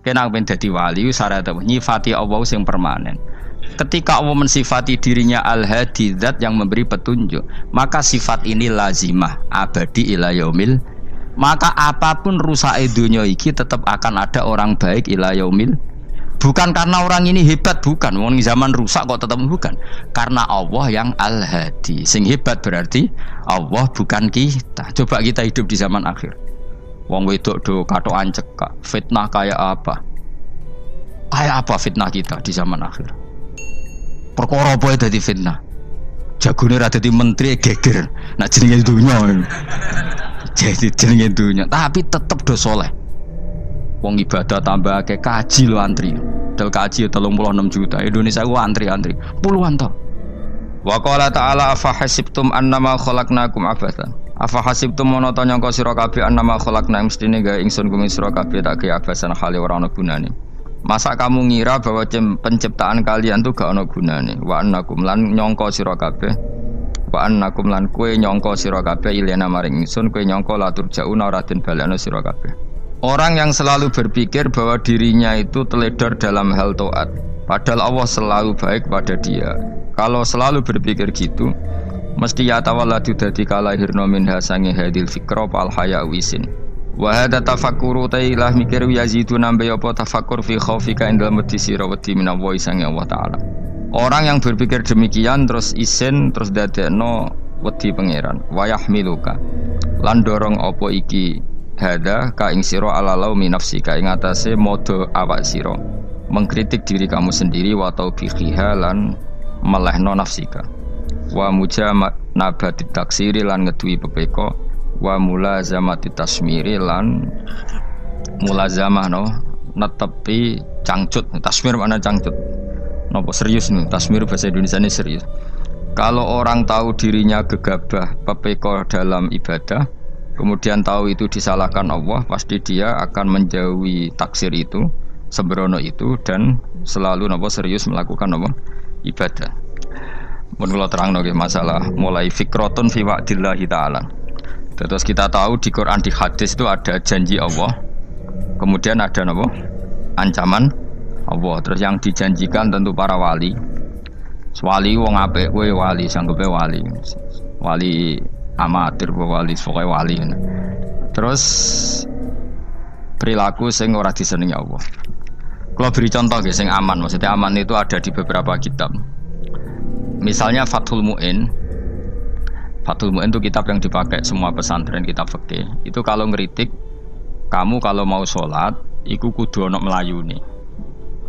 Kena ben dadi wali syarat nyifati Allah sing permanen. Ketika Allah mensifati dirinya Al-Hadi, zat yang memberi petunjuk, maka sifat ini lazimah abadi ila yaumil. Maka apapun rusake dunya iki tetap akan ada orang baik ila yaumil. Bukan karena orang ini hebat, bukan. Wong zaman rusak kok tetap bukan. Karena Allah yang Al-Hadi. Sing hebat berarti Allah, bukan kita. Coba kita hidup di zaman akhir. Wong wedok do katokan cekak. Fitnah kayak apa? Kayak apa fitnah kita di zaman akhir? Perkara apa dadi fitnah? Jagone ra dadi menteri geger. Nak jenenge dunya. Jadi jenenge dunya, tapi tetep do saleh. Wong ibadah tambah akeh kaji lo antri. Del kaji 36 juta. Indonesia ku antri-antri puluhan tahun. Wa qala ta'ala afa hasibtum annama khalaqnakum abathan. Afa hasibtum monoton nyangka sira kabeh annama khalaqna mestine gawe ingsun kuwi sira kabeh tak gawe abasan hale ora ana gunane. Masa kamu ngira bahwa penciptaan kalian tuh gak ana gunane? Wa annakum lan nyangka sira kabeh. Wa annakum lan kowe nyangka sira kabeh ilena maring ingsun kowe nyangka latur jauna ora den balekno sira kabeh. Orang yang selalu berpikir bahwa dirinya itu teledor dalam hal taat, padahal Allah selalu baik pada dia. Kalau selalu berpikir gitu, mesti ya tawalladu dadi kalahirna minha sange hadil fikra fal haya wisin. Wa hadza tafakkuru tailah mikir yazidu nambe apa tafakkur fi khaufika indal mati sira wedi minallahi sange Allah taala. Orang yang berpikir demikian terus isin terus dadekno wedi pangeran. Wa yahmiluka lan dorong apa iki hadza ka ing sira ala laumi nafsika ing atase modo awak sira mengkritik diri kamu sendiri wa taubihiha lan melehno nafsika wa mujamanabati taksiri lan ngeduwi pepeko wa mulazamati tasmiri lan mulazamah no netepi cangcut. Tasmir mana cangcut nopo serius nih, tasmir bahasa Indonesia ini serius. Kalau orang tahu dirinya gegabah pepeko dalam ibadah, kemudian tahu itu disalahkan Allah, pasti dia akan menjauhi taksir itu, sembrono itu, dan selalu nopo serius melakukan nopo ibadah. Menurut terang nopo masalah mulai fikrotun fi wa'dillahi ta'ala. Terus kita tahu di Quran, di hadis itu ada janji Allah, kemudian ada nopo ancaman Allah. Terus yang dijanjikan tentu para wali. Wali wong apik, kowe wali, sanggepe wali. Wali amatir wali pokoke wali. Terus perilaku sing ora disenengi Allah. Kalau beri contoh nggih sing aman, maksudnya aman itu ada di beberapa kitab. Misalnya Fathul Mu'in. Fathul Mu'in itu kitab yang dipakai semua pesantren, kitab fikih. Itu kalau ngeritik kamu kalau mau sholat iku kudu ana melayune.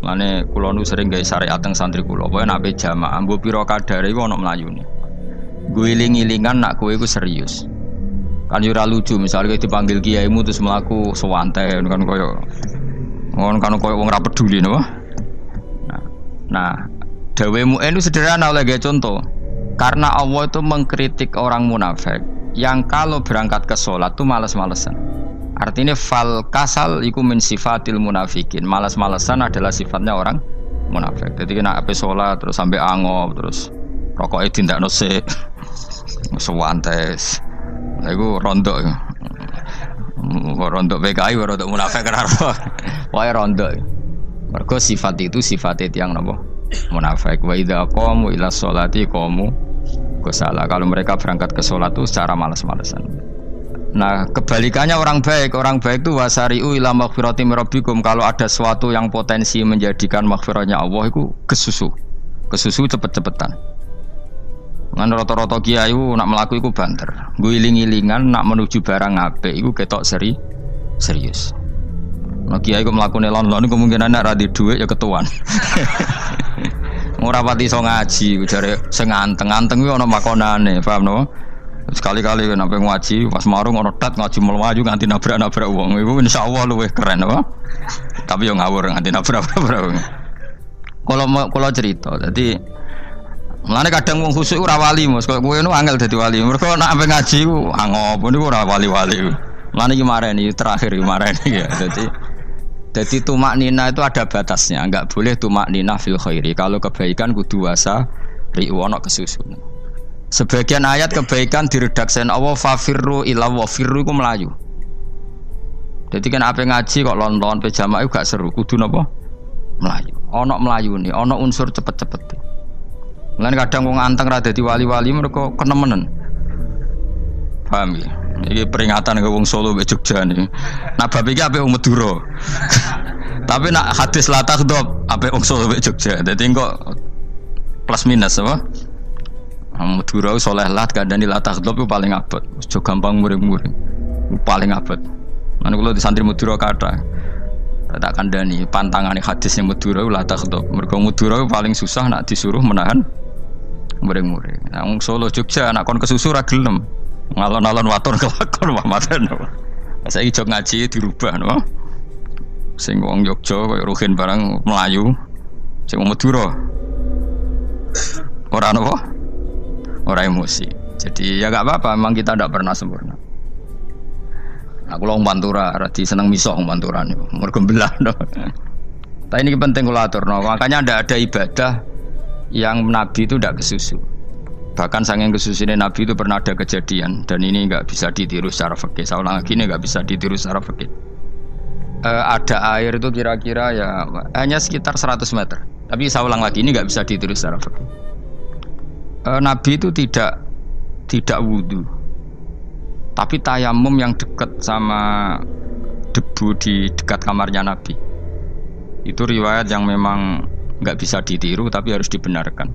Mane kula nu sering gawe syariat teng santri kula, pokoke nek jamaah mbok pira kadare iku ana melayune. Guling-gilingan nak kowe iku serius. Kan yo ora lucu misalnya dipanggil kiaimu terus mlaku sewantai kan koyo ngono kan koyo wong ora peduli napa. Nah, dawe Mu'in itu sederhana oleh gawe contoh. Karena Allah itu mengkritik orang munafik yang kalau berangkat ke sholat itu malas-malesan. Artinya fal kasal iku min sifatil munafikin. Malas-malesan adalah sifatnya orang munafik. Jadi kena ape sholat terus sampai angop terus rokoknya tindakno sik sewantes. Nah iku rondo. Rondo PKI rondo munafik karo. Wae rondo. Mergo sifat itu sifat yang napa? Munafik. Wa idza qamu ila sholati qamu kusala. Kalau mereka berangkat ke sholat itu secara malas-malesan. Nah, kebalikannya orang baik itu wasari'u ila maghfirati mirabbikum. Kalau ada sesuatu yang potensi menjadikan maghfirahnya Allah itu kesusu cepet-cepetan. Ngan rata-rata kiai nak melaku iku banter. Guling-gilingan nak menuju barang apik iku ketok serius. Nah kiai ku mlakune lon-lon kemungkinan nek ra di dhuwit ya ketuan. Ora pati iso ngaji, jare sing anteng-anteng kuwi ana makonane, paham no? Sekali-kali nek ngaji pas marung ana tat ngaji mlayu nganti nabrak-nabrak wong. Iku insyaallah luwih keren apa? Tapi yo ngawur nganti nabrak-nabrak wong. Kalau cerita, jadi mulane kadang wong khusuk ora wali, Mas. Kok kowe nu angel dadi wali. Mergo nek ape ngaji ku angop niku ora wali-wali. Mulane iki mareni terakhir iki mareni ya. Jadi tumak nina itu ada batasnya, enggak boleh tumak nina fil khairi. Kalau kebaikan kudu wasa riwono kesusun. Sebagian ayat kebaikan diredaksikan Allah fafirru ila wa firru iku melayu. Jadi kan apa ngaji kok lonton pe jamaah gak seru, kudu napa? Melayu. Ana melayune, ana unsur cepet-cepet. Mulane kadang wong anteng ra dadi wali-wali mereka kenemenen. Paham ya? Iki peringatan ke wong Solo mbek Jogja niki. Nah bab iki ape wong Madura. Tapi nak hadis la takhdhab ape wong Solo mbek Jogja. Dadi kok plus minus apa? Madura soleh lat kandhani la takhdhab paling abot. Aja gampang muring-muring. Paling abot. Lan kula di santri Madura kathah. Tak kandhani pantangane hadisnya Madura la takhdhab. Mergo Madura paling susah nak disuruh menahan muring-muring. Nah wong Solo Jogja nak kon kesusu ra gelem. Ngalon-alon waton kelakon Muhammadan. Saiki jog ngaji dirubah no. Sing wong Jogja koyo Ruhin barang Melayu. Sing wong Madura ora napa? Ora emosi. Jadi ya gak apa-apa, memang kita tidak pernah sempurna. Aku wong Pantura, radi seneng misah wong Pantura niku. Mergo belah no. Tapi ini penting kula aturno. Makanya ndak ada ibadah yang Nabi itu tidak kesusu. Bahkan saking kesusunya Nabi itu pernah ada kejadian dan ini nggak bisa ditiru secara fikih. Saya ulang lagi ini nggak bisa ditiru secara fikih. Ada air itu kira-kira ya hanya sekitar 100 meter. Tapi saya ulang lagi ini nggak bisa ditiru secara fikih. Nabi itu tidak wudu, tapi tayamum yang dekat sama debu di dekat kamarnya Nabi. Itu riwayat yang memang nggak bisa ditiru tapi harus dibenarkan.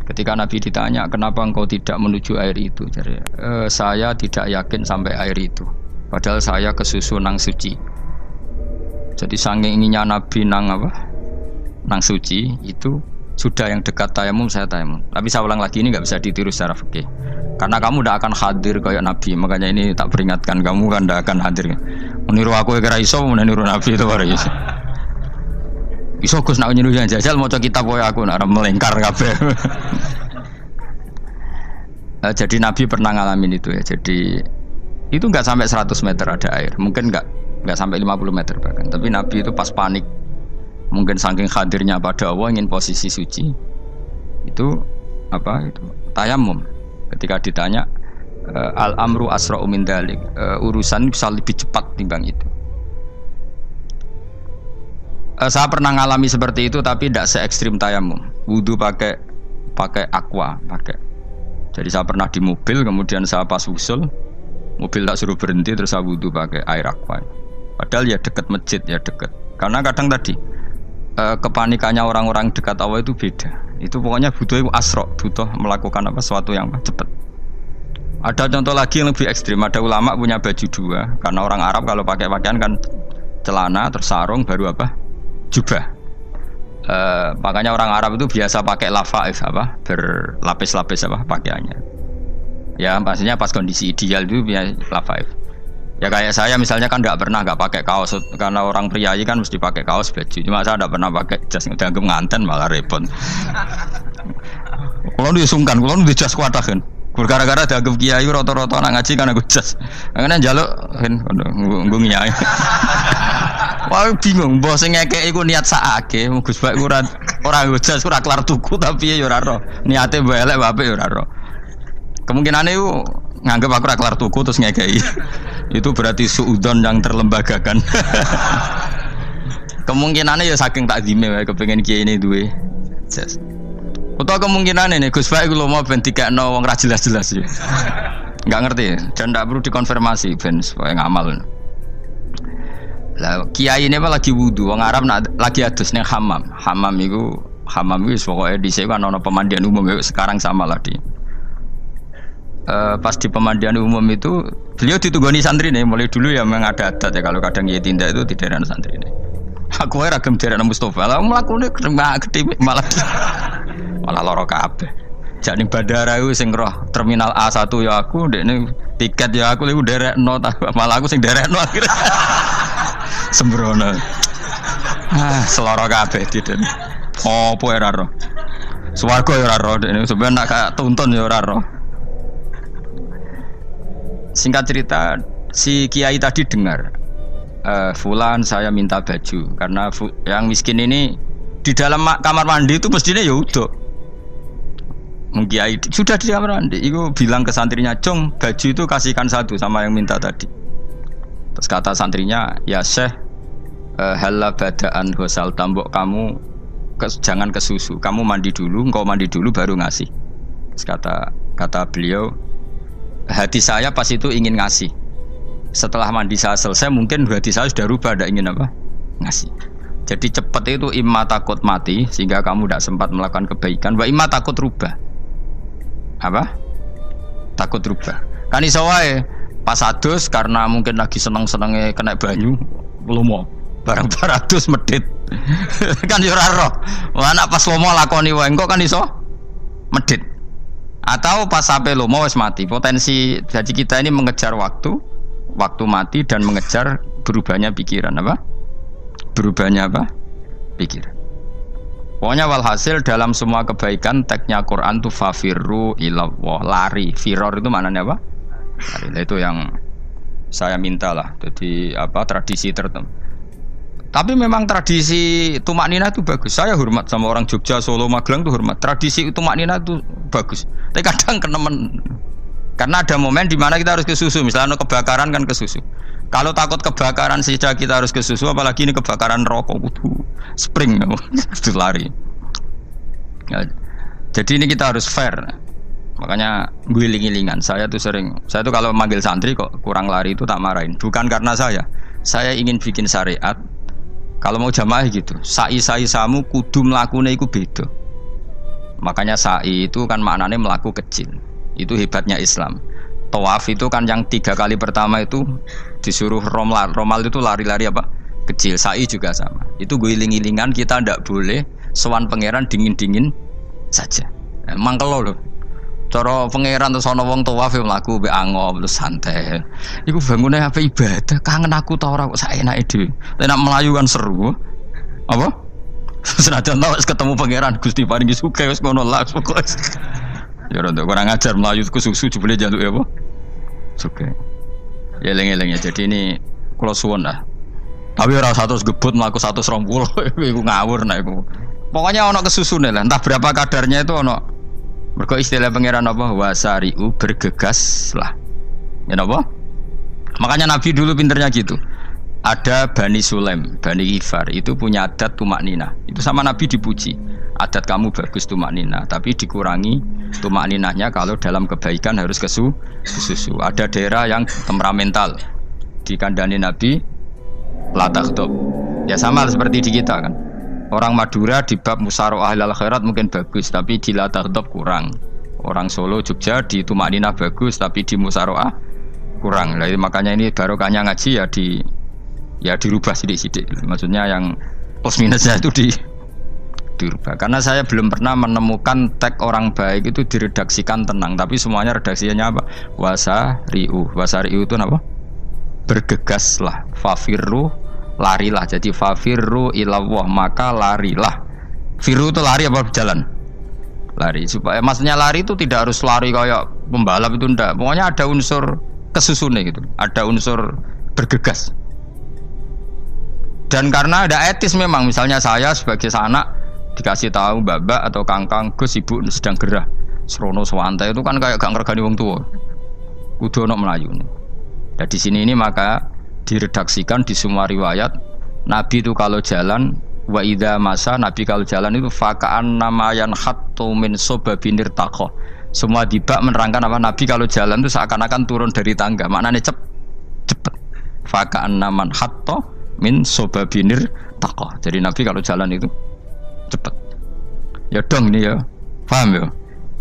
Ketika Nabi ditanya, kenapa engkau tidak menuju air itu? Jadi, saya tidak yakin sampai air itu. Padahal saya kesusu nang suci. Jadi saking inginnya Nabi nang apa? Nang suci itu sudah yang dekat tayamum saya tayamum. Tapi saya ulang lagi ini nggak bisa ditiru secara fikih. Karena kamu tidak akan hadir kayak Nabi. Makanya ini tak peringatkan kamu kan tidak akan hadir. Meniru aku kira iso, meniru Nabi itu baru iso. Iso Gus nak nyuruh jajal maca kitab koyo aku nak melengkar kabeh. Jadi Nabi pernah ngalamin itu ya. Jadi itu enggak sampai 100 meter ada air. Mungkin enggak sampai 50 meter bahkan. Tapi Nabi itu pas panik. Mungkin saking hadirnya pada Allah ingin posisi suci. Itu apa itu? Tayamum. Ketika ditanya al-amru asra'u min dzalik. Urusan bisa lebih cepat timbang itu. Saya pernah ngalami seperti itu tapi tidak se ekstrim tayamum. Wudu pakai aqua, pakai. Jadi saya pernah di mobil, kemudian saya pas usul, mobil tak suruh berhenti terus saya wudu pakai air aqua. Padahal ya dekat masjid ya dekat. Karena kadang tadi kepanikannya orang-orang dekat Allah itu beda. Itu pokoknya butuh asro, butuh melakukan apa sesuatu yang cepat. Ada contoh lagi yang lebih ekstrim. Ada ulama punya baju dua. Karena orang Arab kalau pakai pakaian kan celana terus sarung baru apa? Jubah. Makanya orang Arab itu biasa pakai lafaif apa berlapis-lapis apa pakaiannya. Ya pastinya pas kondisi ideal itu biasa lafaif. Ya kayak saya misalnya kan nggak pakai kaos karena orang priayi kan mesti pakai kaos baju. Cuma saya nggak pernah pakai jas dianggap nganten malah repot. Kalau disungkan, kalau di jas kuatah kan. Gara-gara dianggap kiai rata-rata nak ngaji kan aku jas. Karena jaluk kan nggung nyai. Wah bingung, bos sing ngekek iku niat sakake, Gus Bak ora jas ora kelar tuku tapi ya ora ro. Niate mbok elek wae ya ora ro. Kemungkinane iku nganggep aku ora kelar tuku terus ngekeki. Itu berarti suudzon yang terlembagakan. Kemungkinane ya saking takdime wae kepengin kiai ini duwe jas. Utawa kemungkinane nih Gus Bak iku lho mau ben dikekno wong ra jelas-jelas ya. Enggak ngerti dan ndak perlu dikonfirmasi ben supaya ngamal. Lah kiai ini apa lagi wudu, orang Arab lagi adus ning hammam. Hammam itu pokoknya di sini kan ada pemandian umum sekarang sama lah di. Pas di pemandian umum itu beliau ditunggoni santri nih, mulai dulu ya memang ada adat ya kalau kadang kiai tindak itu tidak ada santri nih. Aku ragam derek Mustafa, lah melakukan gede malah loro kabeh. Jadi bandara itu sing roh terminal A1 ya aku, dekne tiket ya aku liku derek no, malah aku sing derek no akhirnya. Sembrono. Seloro kabeh diten. Opo ora ro. Swarga ya ora ro, dekne sampeyan nak tuntun ya ora ro. Singkat cerita, si kiai tadi dengar fulan saya minta baju karena yang miskin ini di dalam kamar mandi itu mestinya ya udah. Kiai sudah di kamar mandi, itu bilang ke santrinya, "Cung, baju itu kasihkan satu sama yang minta tadi." Terus kata santrinya, ya Syekh, halla badaan ghusal tambok kamu jangan ke susu, kamu mandi dulu, engkau mandi dulu baru ngasih. Terus kata beliau, hati saya pas itu ingin ngasih. Setelah mandi saya selesai, mungkin hati saya sudah rubah, tidak ingin apa? Ngasih. Jadi cepat itu imma takut mati sehingga kamu tidak sempat melakukan kebaikan, wa imma takut rubah. Apa? Takut rubah. Kan iso wae pas adus karena mungkin lagi seneng-senenge kena banyu, lomo. Barang 200 medit. Kan yo ora roh. Anak pas lomo lakoni wae engko kan iso medit. Atau pas sampai lomo wis mati. Potensi jadi kita ini mengejar waktu mati dan mengejar berubahnya pikiran apa? Berubahnya apa? Pikiran. Pokoknya walhasil dalam semua kebaikan teksnya Quran tuh fafirru ilallah, lari. Firor itu maknanya apa? Lari. Itu yang saya minta lah. Jadi apa tradisi tertentu. Tapi memang tradisi tumak nina itu bagus. Saya hormat sama orang Jogja, Solo, Magelang tuh hormat. Tradisi tumak nina itu bagus. Tapi kadang kenemen. Karena ada momen di mana kita harus ke susu. Misalnya kebakaran kan ke susu. Kalau takut kebakaran saja kita harus ke susu, apalagi ini kebakaran rokok, spring, itu lari. Ya, jadi ini kita harus fair. Makanya guling-gilingan. Saya tuh kalau manggil santri kok kurang lari itu tak marahin. Bukan karena saya ingin bikin syariat. Kalau mau jamaah gitu, sa'i samu kudu mlakune iku beda. Makanya sa'i itu kan maknanya melaku kecil. Itu hebatnya Islam. Tawaf itu kan yang 3 kali pertama itu disuruh romal itu lari-lari apa? Kecil. Sa'i juga sama. Itu guling-gilingan, kita ndak boleh sowan pangeran dingin-dingin saja. Emang kalau loh. Cara pangeran terus ana wong tawaf mlaku mbek angop terus santai. Iku bangune apa ibadah? Kangen aku ta ora kok saenake dhewe. Nek melayu kan seru. Apa? Senajan tau ketemu pangeran Gusti paringi sugih wis ngono lah pokoke. Ya ora kurang ajar melayu ku susu jebule jaluk ya apa? Sugih. Ya eling-eling ya. Jadi ini kula suwun lah. Tapi ora 100 gebut mlaku 120 iku ngawur nek iku. Pokoknya ana kesusune lah, entah berapa kadarnya itu ana. Mergo istilah pangeran apa? Wasari'u bergegas lah. Ya apa? Makanya Nabi dulu pinternya gitu. Ada Bani Sulaim, Bani Ghifar itu punya adat tumak nina. Itu sama Nabi dipuji. Adat kamu bagus tumak nina, tapi dikurangi tumak ninahnya kalau dalam kebaikan harus ke susu. Ada daerah yang temperamental. Dikandani Nabi la taghdob. Ya sama seperti di kita kan. Orang Madura di bab musyaroah ahlal khairat mungkin bagus, tapi di la taghdob kurang. Orang Solo, Jogja di tumak ninah bagus, tapi di musyaroah kurang. Nah, makanya ini barokahnya ngaji ya dirubah sidik-sidik. Maksudnya yang plus minusnya itu dirubah. Karena saya belum pernah menemukan tag orang baik itu diredaksikan tenang, tapi semuanya redaksinya apa? Wasari'u itu apa? Bergegaslah, fafirru, larilah. Jadi fafirru ilallah, maka larilah. Firu itu lari apa berjalan? Lari. Supaya maksudnya lari itu tidak harus lari kayak pembalap itu ndak. Pokoknya ada unsur kesusune gitu. Ada unsur bergegas. Dan karena ada etis memang, misalnya saya sebagai anak dikasih tahu babak atau kangkang Gus ibu sedang gerah. Serono swantai itu kan kayak gak ngergani wong tua. Kudu ono melayu. Nah di sini ini maka diredaksikan di semua riwayat Nabi itu kalau jalan wa idza masa, Nabi kalau jalan itu fakaan namayan khattu min sobabinir taqo. Semua dibak menerangkan apa Nabi kalau jalan itu seakan-akan turun dari tangga. Maknanya cepet. Fakaan naman khattu min sobabinir taqo. Jadi Nabi kalau jalan itu cepet. Ya dong ini ya. Paham ya?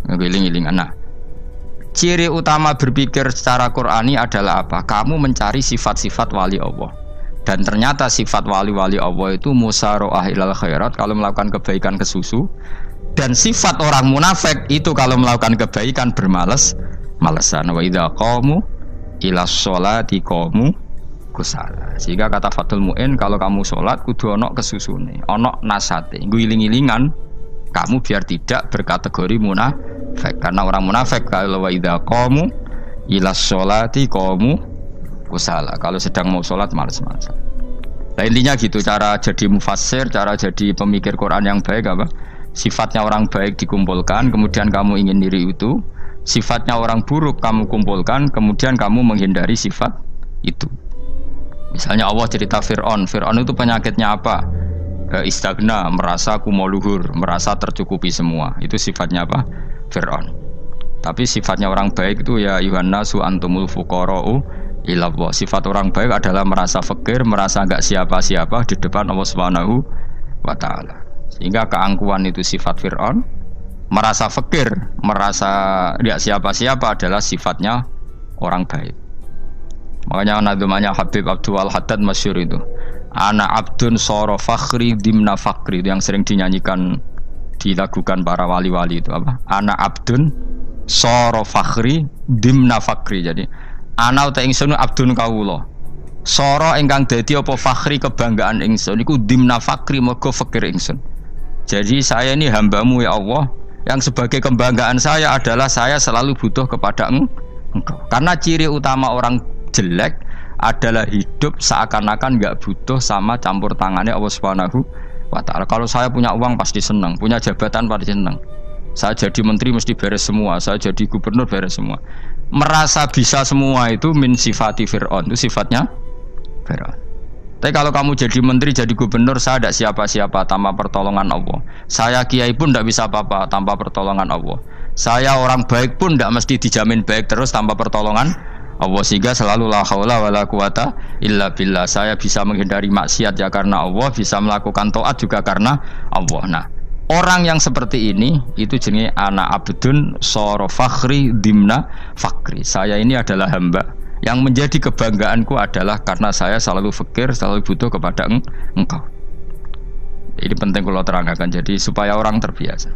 Ngiling-ngiling anak. Ciri utama berpikir secara Qur'ani adalah apa? Kamu mencari sifat-sifat wali Allah. Dan ternyata sifat wali-wali Allah itu musyaroah ilal khairat, kalau melakukan kebaikan ke susu. Dan sifat orang munafik itu kalau melakukan kebaikan bermales-malesan. Wa idza qamu ila sholati qamu kusala. Sehingga kata Fathul Mu'in, kalau kamu sholat kudu ono kesusune, ono nasate, guling-gilingan kamu biar tidak berkategori munafik. Karena orang munafik kalau wa idza qamu ila sholati qamu kusala, kalau sedang mau sholat malas-malasan. Nah intinya gitu, cara jadi mufassir, cara jadi pemikir Quran yang baik apa? Sifatnya orang baik dikumpulkan, kemudian kamu ingin diri itu. Sifatnya orang buruk kamu kumpulkan, kemudian kamu menghindari sifat itu. Misalnya Allah cerita Fir'aun. Fir'aun itu penyakitnya apa? Istagna, merasa kumoluhur, merasa tercukupi semua. Itu sifatnya apa? Fir'aun. Tapi sifatnya orang baik itu ya Yuhannasu antumul fuqara'u ilallah. Sifat orang baik adalah merasa fakir, merasa enggak siapa-siapa di depan Allah Subhanahu wa taala. Sehingga keangkuhan itu sifat Fir'aun, merasa fakir, merasa enggak siapa-siapa adalah sifatnya orang baik. Makanya nadumanya Habib Abdul Haddad masyhur itu. Ana abdun soro fakhri dimna fakri, itu yang sering dinyanyikan, dilakukan para wali-wali itu apa? Ana abdun soro fakhri dimna fakri. Jadi ana uta ingsun abdun kawula. Soro ingkang dadi apa fakhri kebanggaan ingsun iku dimna fakri mergo fakir ingsun. Jadi saya ini hambamu ya Allah, yang sebagai kebanggaan saya adalah saya selalu butuh kepada Engkau. Karena ciri utama orang jelek adalah hidup seakan-akan nggak butuh sama campur tangannya Allah Subhanahu wa taala. Kalau saya punya uang pasti senang, punya jabatan pasti senang. Saya jadi menteri mesti beres semua, saya jadi gubernur beres semua. Merasa bisa semua itu min sifati Fir'aun, itu sifatnya Fir'aun. Tapi kalau kamu jadi menteri, jadi gubernur, saya tidak siapa-siapa tanpa pertolongan Allah. Saya kiai pun tidak bisa apa-apa tanpa pertolongan Allah. Saya orang baik pun tidak mesti dijamin baik terus tanpa pertolongan Allah, sehingga selalu la haula wala quwata illa billah. Saya bisa menghindari maksiat ya karena Allah, bisa melakukan taat juga karena Allah. Nah, orang yang seperti ini itu jenis ana abdun soro fakhri dimna fakri. Saya ini adalah hamba yang menjadi kebanggaanku adalah karena saya selalu fakir, selalu butuh kepada Engkau. Ini penting kalau terangkan, jadi supaya orang terbiasa.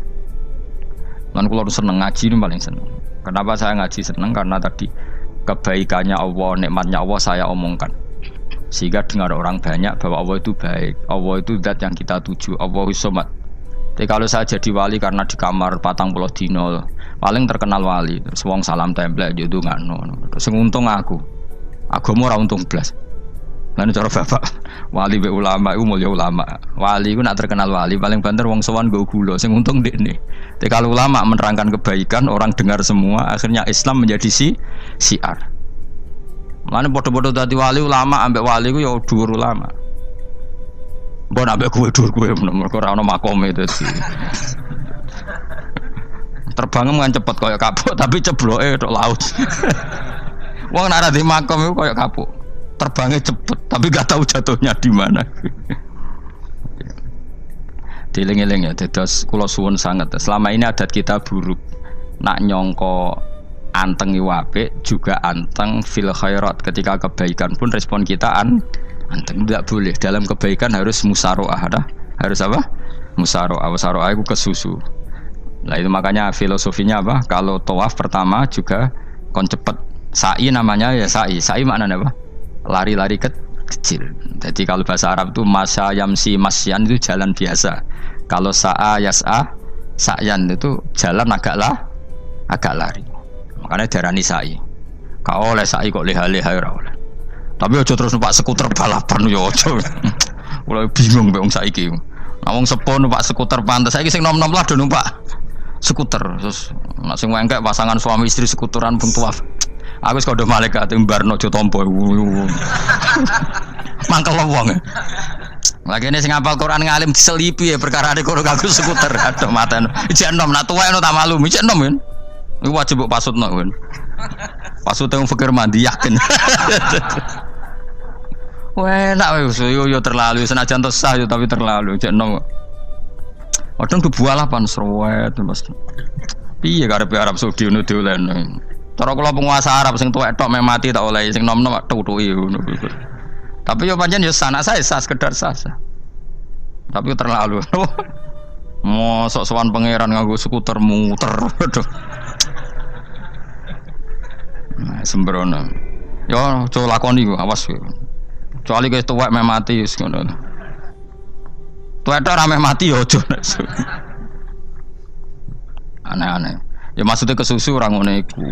Dan kalau seneng ngaji ini paling seneng. Kenapa saya ngaji seneng? Karena tadi kebaikannya Allah, nikmatnya Allah saya omongkan, sehingga dengar orang banyak bahwa Allah itu baik, Allah itu zat yang kita tuju, Allahu Somad. Tapi kalau saya jadi wali karena di kamar 40 dino paling terkenal wali, terus wong salam template yo ndongakno, sing untung aku ora untung blas. Lan cara bapak wali be ulama iku mulya ulama, wali iku nak terkenal wali paling banter wong sowan nggo gula, sing untung ndekne. Tapi kalau ulama menerangkan kebaikan, orang dengar semua, akhirnya Islam menjadi siar. Mana bodoh-bodoh tadi wali ulama, ambek wali ku ya dhuwur ulama. Mbok ambek kowe dhuwur kowe mergo ora ono makome dadi. Terbang kan cepet kaya kapuk, tapi cebloke tok laut. Wong nek ora di makom iku kaya kapuk. Terbangnya cepet, tapi gak tahu jatuhnya di mana. Dieling-eling ya, dados kula suwun sangat. Selama ini adat kita buruk. Nak nyongko anteng apik juga anteng fil khairat. Ketika kebaikan pun respon kita anteng, tidak boleh. Dalam kebaikan harus musaroah, harus apa? Musaroah. Musaroah itu kesusu. Nah itu makanya filosofinya apa? Kalau tawaf pertama juga kon cepet. Sa'i namanya ya sa'i. Sa'i maknanya apa? Lari-lari kecil. Jadi kalau bahasa Arab itu masa yamsi masyan itu jalan biasa. Kalau sa'a yas'a sa'yan itu jalan agak lari. Makanya darani sa'i. Kau oleh sa'i kok leha-leha ora oleh. Tapi aja terus numpak skuter balapan yo aja. Mulai bingung mbek wong saiki. Nah wong sepo numpak skuter pantes saiki sing nom-nom lah do numpak skuter. Terus nek sing wengkek pasangan suami istri skuteran pun tuaf. Aku wis kodho malaikat timbarno aja tampa. Mangkel wong. Lagi ini sing hafal Quran ngalim diselipi ya perkara ade kono kanggo skuter. Aduh maten. Ijek enom nak tuwek no tak malu. Ijek enom kan. Iku wajib mbok pasutno kan. Pasute wong fikir mandi yakin. Wah, nak wis yo terlalu senajan sah yo tapi terlalu. Ijek enom. Padahal kebualapan serwet mesti. Piye karepe Arab Saudi ngono diolen. Cara kula penguasa Arab sing tuwek tok meh mati tak oleh sing nom-nom tutuki ngono. Tapi yo pancen yo sanak saya sah sekedar sah. Tapi terlalu. Mosok sowan pangeran nganggo skuter muter. Aduh. Nah, sembrono. Yo coba lakoni ku awas kowe. Kecuali kowe tuwek meh mati wis ngono. Tuwek tok ora meh mati yo aja. Aneh-aneh. Ya maksudnya kesusu orang ngono iku.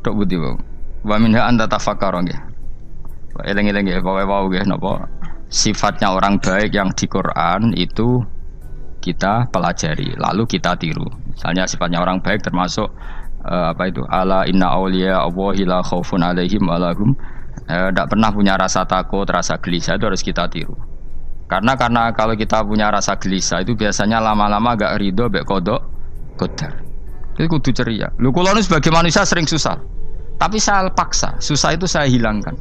Tok budi wae. Wa minha anta tafakkar nggih. Eling-eling nggih pokoke wau nggih napa sifatnya orang baik yang di Quran itu kita pelajari lalu kita tiru. Misalnya sifatnya orang baik termasuk apa itu ala inna auliya Allahi la khaufun alaihim wa lahum Tidak pernah punya rasa takut, rasa gelisah itu harus kita tiru. Karena kalau kita punya rasa gelisah itu biasanya lama-lama agak ridho, bek kodok, kodar. Itu kudu ceria. Lu kalau sebagai manusia sering susah, tapi saya paksa, susah itu saya hilangkan.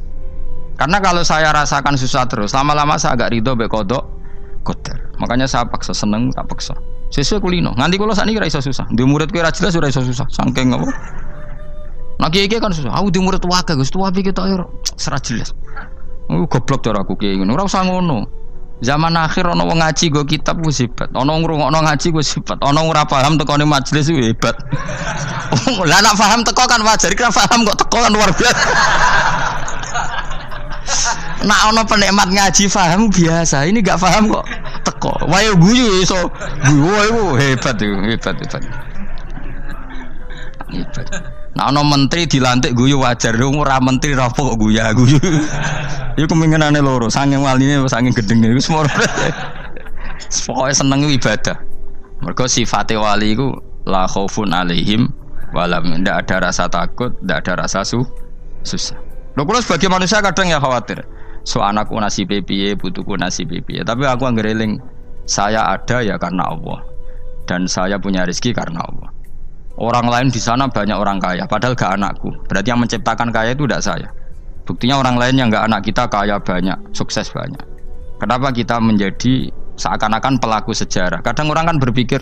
Karena kalau saya rasakan susah terus, lama-lama saya agak ridho, bek kodok, kodar. Makanya saya paksa, seneng, tak paksa. Sesuai kulino. Nganti kalau saat ini kira iso susah. Di murid kira jelas sudah iso susah. Sangking apa? Nah kiai kan susah. Aku di murid wae Gus, tua pikir tak ayo serat jelas. Goblok cara aku kiai ngono. Ora usah ngono. Zaman akhir ono wong ngaji go kitab wis hebat. Ono ngrungokno ngaji wis hebat. Ono ora paham tekone majelis wis hebat. Lah nek paham teko kan wajar, kira paham kok teko kan luar biasa. Nak ono penikmat ngaji paham biasa. Ini enggak paham kok teko. Wae guyu iso. Guyu hebat itu, hebat. Hebat. Nah ono menteri dilantik guyu wajar, ora menteri rapo kok guyu. Iku kemungkinane loro, saking waline saking gedenge iku semua. Pokoke seneng ibadah. Mergo sifate wali iku la khaufun alaihim walam, ndak ada rasa takut, ndak ada rasa susah. Lho kula sebagai manusia kadang ya khawatir. So anakku nasibe piye, putuku nasibe piye. Tapi aku anggere eling saya ada ya karena Allah. Dan saya punya rezeki karena Allah. Orang lain di sana banyak orang kaya, padahal gak anakku. Berarti yang menciptakan kaya itu tidak saya. Buktinya orang lain yang gak anak kita kaya banyak, sukses banyak. Kenapa kita menjadi seakan-akan pelaku sejarah? Kadang orang kan berpikir,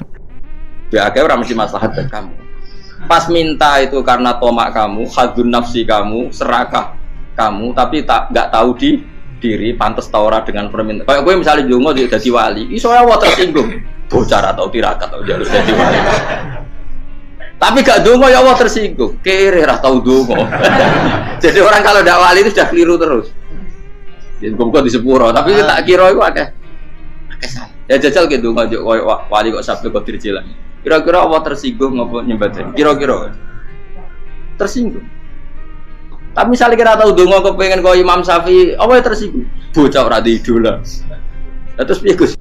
ya kayak orang mesti maslahat buat kamu. Pas minta itu karena tomak kamu, hadun nafsi kamu, serakah kamu, tapi gak tahu diri, pantas taura dengan permintaan. Kayak gue misalnya jongo jadi wali, isonya wah tersinggung, bocor atau tirakat atau jalur jadi wali. Tapi gak dongo ya Allah tersinggung. Kere ra tau dongo. Jadi orang kalau ndak wali itu sudah keliru terus. Yen kok di sepuro, tapi tak kira iku akeh. Akeh salah. Ya jajal ke dongo wali kok sabtu kok dirjelan. Kira-kira Allah tersinggung ngopo nyembadani? Kira-kira tersinggung. Tapi misalnya kira tau dongo kepengin kok Imam Syafi'i, apa tersinggung? Bocah ora di idola. Terus piye Gus?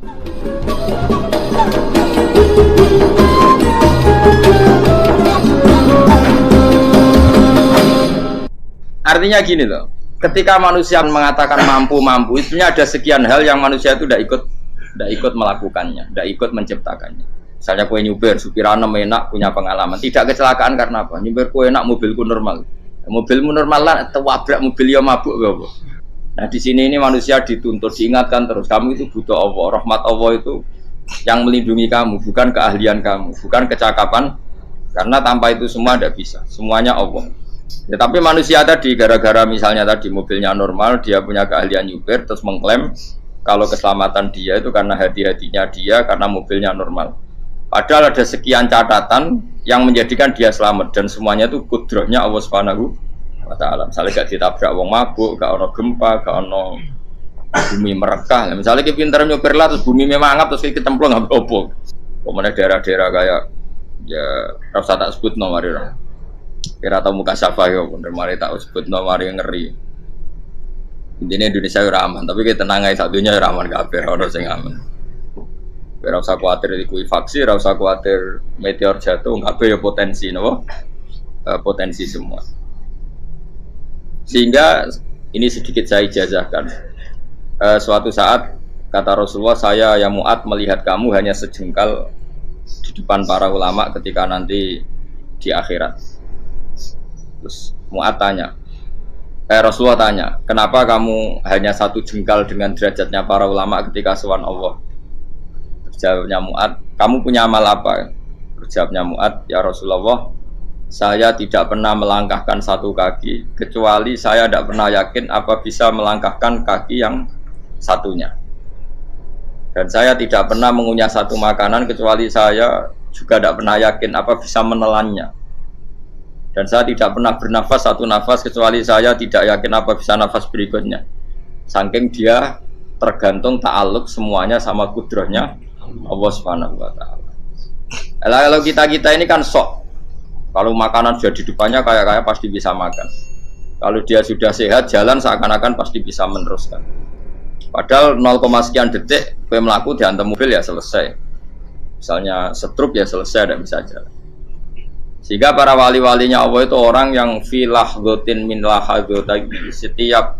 Artinya gini loh, ketika manusia mengatakan mampu, itu ada sekian hal yang manusia itu tidak ikut melakukannya, tidak ikut menciptakannya. Misalnya kue nyuber, supiranem enak, punya pengalaman, tidak kecelakaan karena apa? Nyuber kue enak, mobilku normal, mobilmu normal lah, wabrak mobil ya mabuk, apa? Nah di sini ini manusia dituntut, diingatkan terus, kamu itu butuh Allah, rahmat Allah itu yang melindungi kamu, bukan keahlian kamu, bukan kecakapan, karena tanpa itu semua tidak bisa, semuanya Allah. Ya, tapi manusia tadi gara-gara misalnya tadi mobilnya normal, dia punya keahlian nyupir, terus mengklaim kalau keselamatan dia itu karena hati-hatinya dia, karena mobilnya normal. Padahal ada sekian catatan yang menjadikan dia selamat dan semuanya itu kudrahnya Allah Subhanahu wa Ta'ala. Misalnya gak ditabrak wong mabuk, gak ono gempa, gak ono bumi merekah. Misalnya kita pintar nyupir lah, terus bumi memang angap, terus kita templong nggak opo. Kemudian daerah-daerah kayak ya rasa tak sebut nomor kira tau muka siapa yo, bener mari tak sebut mari ngeri. Intinya Indonesia yo aman, tapi kita tenang aja satunya yo aman kabeh, ora sing aman. Ora usah kuwatir likuifaksi, ora usah kuwatir meteor jatuh, kabeh yo potensi napa? Potensi semua. Sehingga ini sedikit saya ijazahkan. Suatu saat kata Rasulullah, saya ya Mu'ad melihat kamu hanya sejengkal di depan para ulama ketika nanti di akhirat. Terus Mu'ad tanya, Rasulullah tanya, kenapa kamu hanya satu jengkal dengan derajatnya para ulama ketika sowan Allah? Jawabnya Mu'ad, kamu punya amal apa? Jawabnya Mu'ad, ya Rasulullah, saya tidak pernah melangkahkan satu kaki, kecuali saya tidak pernah yakin apa bisa melangkahkan kaki yang satunya. Dan saya tidak pernah mengunyah satu makanan, kecuali saya juga tidak pernah yakin apa bisa menelannya. Dan saya tidak pernah bernafas satu nafas kecuali saya tidak yakin apa bisa nafas berikutnya. Saking dia tergantung ta'aluk semuanya sama kudrahnya Allah Subhanahu wa Ta'ala. Kalau kita ini kan sok. Kalau makanan sudah di depannya kayak pasti bisa makan. Kalau dia sudah sehat jalan seakan-akan pasti bisa meneruskan. Padahal 0, sekian detik gue melaku dihantam mobil ya selesai. Misalnya stroke ya selesai, tidak bisa jalan. Sehingga para wali-walinya Allah itu orang yang filah gotin min lahadotagi, setiap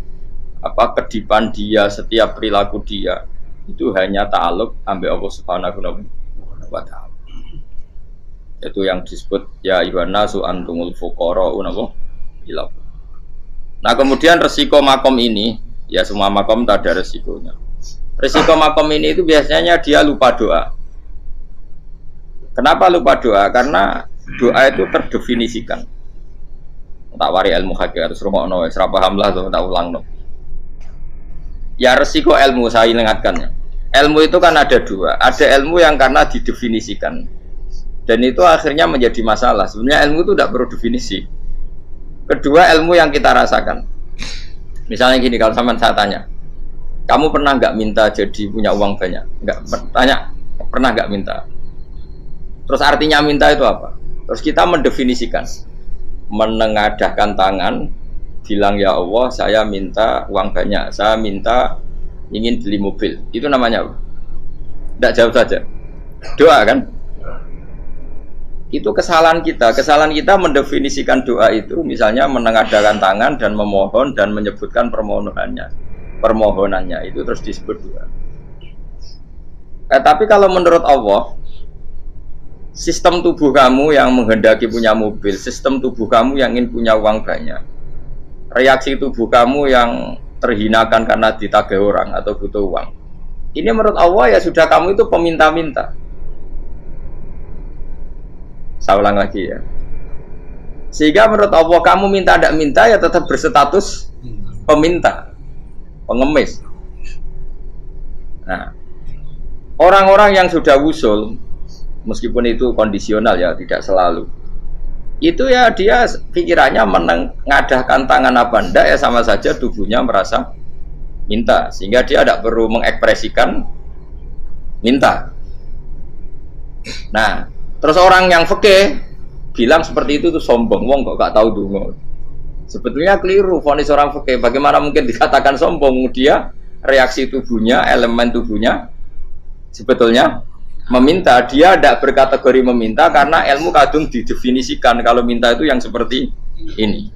kedipan dia, setiap perilaku dia itu hanya ta'aluk ambil Allah Subhanahu wa ta'ala. Itu yang disebut ya ibanasu antumul fuqara unapa ila. Nah, kemudian resiko makom ini, ya semua makom tak ada resikonya. Resiko makom ini itu biasanya dia lupa doa. Kenapa lupa doa? Karena doa itu terdefinisikan. Tak wari ilmu hakikat harus rungokno wis ra paham lah tak ulangno. Ya resiko ilmu saya ingatkannya. Ilmu itu kan ada dua. Ada ilmu yang karena didefinisikan. Dan itu akhirnya menjadi masalah. Sebenarnya ilmu itu tidak perlu definisi. Kedua, ilmu yang kita rasakan. Misalnya gini, kalau sama saya tanya, kamu pernah nggak minta jadi punya uang banyak? Nggak tanya, pernah nggak minta? Terus artinya minta itu apa? Terus kita mendefinisikan, menengadahkan tangan, bilang ya Allah, saya minta uang banyak, saya minta ingin beli mobil. Itu namanya apa? Tidak jawab saja. Doa kan? Itu kesalahan kita mendefinisikan doa itu misalnya menengadahkan tangan dan memohon dan menyebutkan permohonannya itu terus disebut doa. Tapi kalau menurut Allah, sistem tubuh kamu yang menghendaki punya mobil, sistem tubuh kamu yang ingin punya uang banyak, reaksi tubuh kamu yang terhinakan karena ditagih orang atau butuh uang, ini menurut Allah ya sudah kamu itu peminta-minta. Saya ulang lagi ya. Sehingga menurut Allah kamu minta tidak minta ya tetap berstatus peminta, pengemis. Nah, orang-orang yang sudah wusul, meskipun itu kondisional ya, tidak selalu. Itu ya dia pikirannya menengadahkan tangan apa ndak ya sama saja tubuhnya merasa minta, sehingga dia tidak perlu mengekspresikan minta. Nah, terus orang yang fikih bilang seperti itu tuh sombong, wong kok gak tahu donga. Sebetulnya keliru vonis orang fikih. Bagaimana mungkin dikatakan sombong? Dia reaksi tubuhnya, elemen tubuhnya sebetulnya meminta. Dia tidak berkategori meminta karena ilmu kadung didefinisikan kalau minta itu yang seperti ini.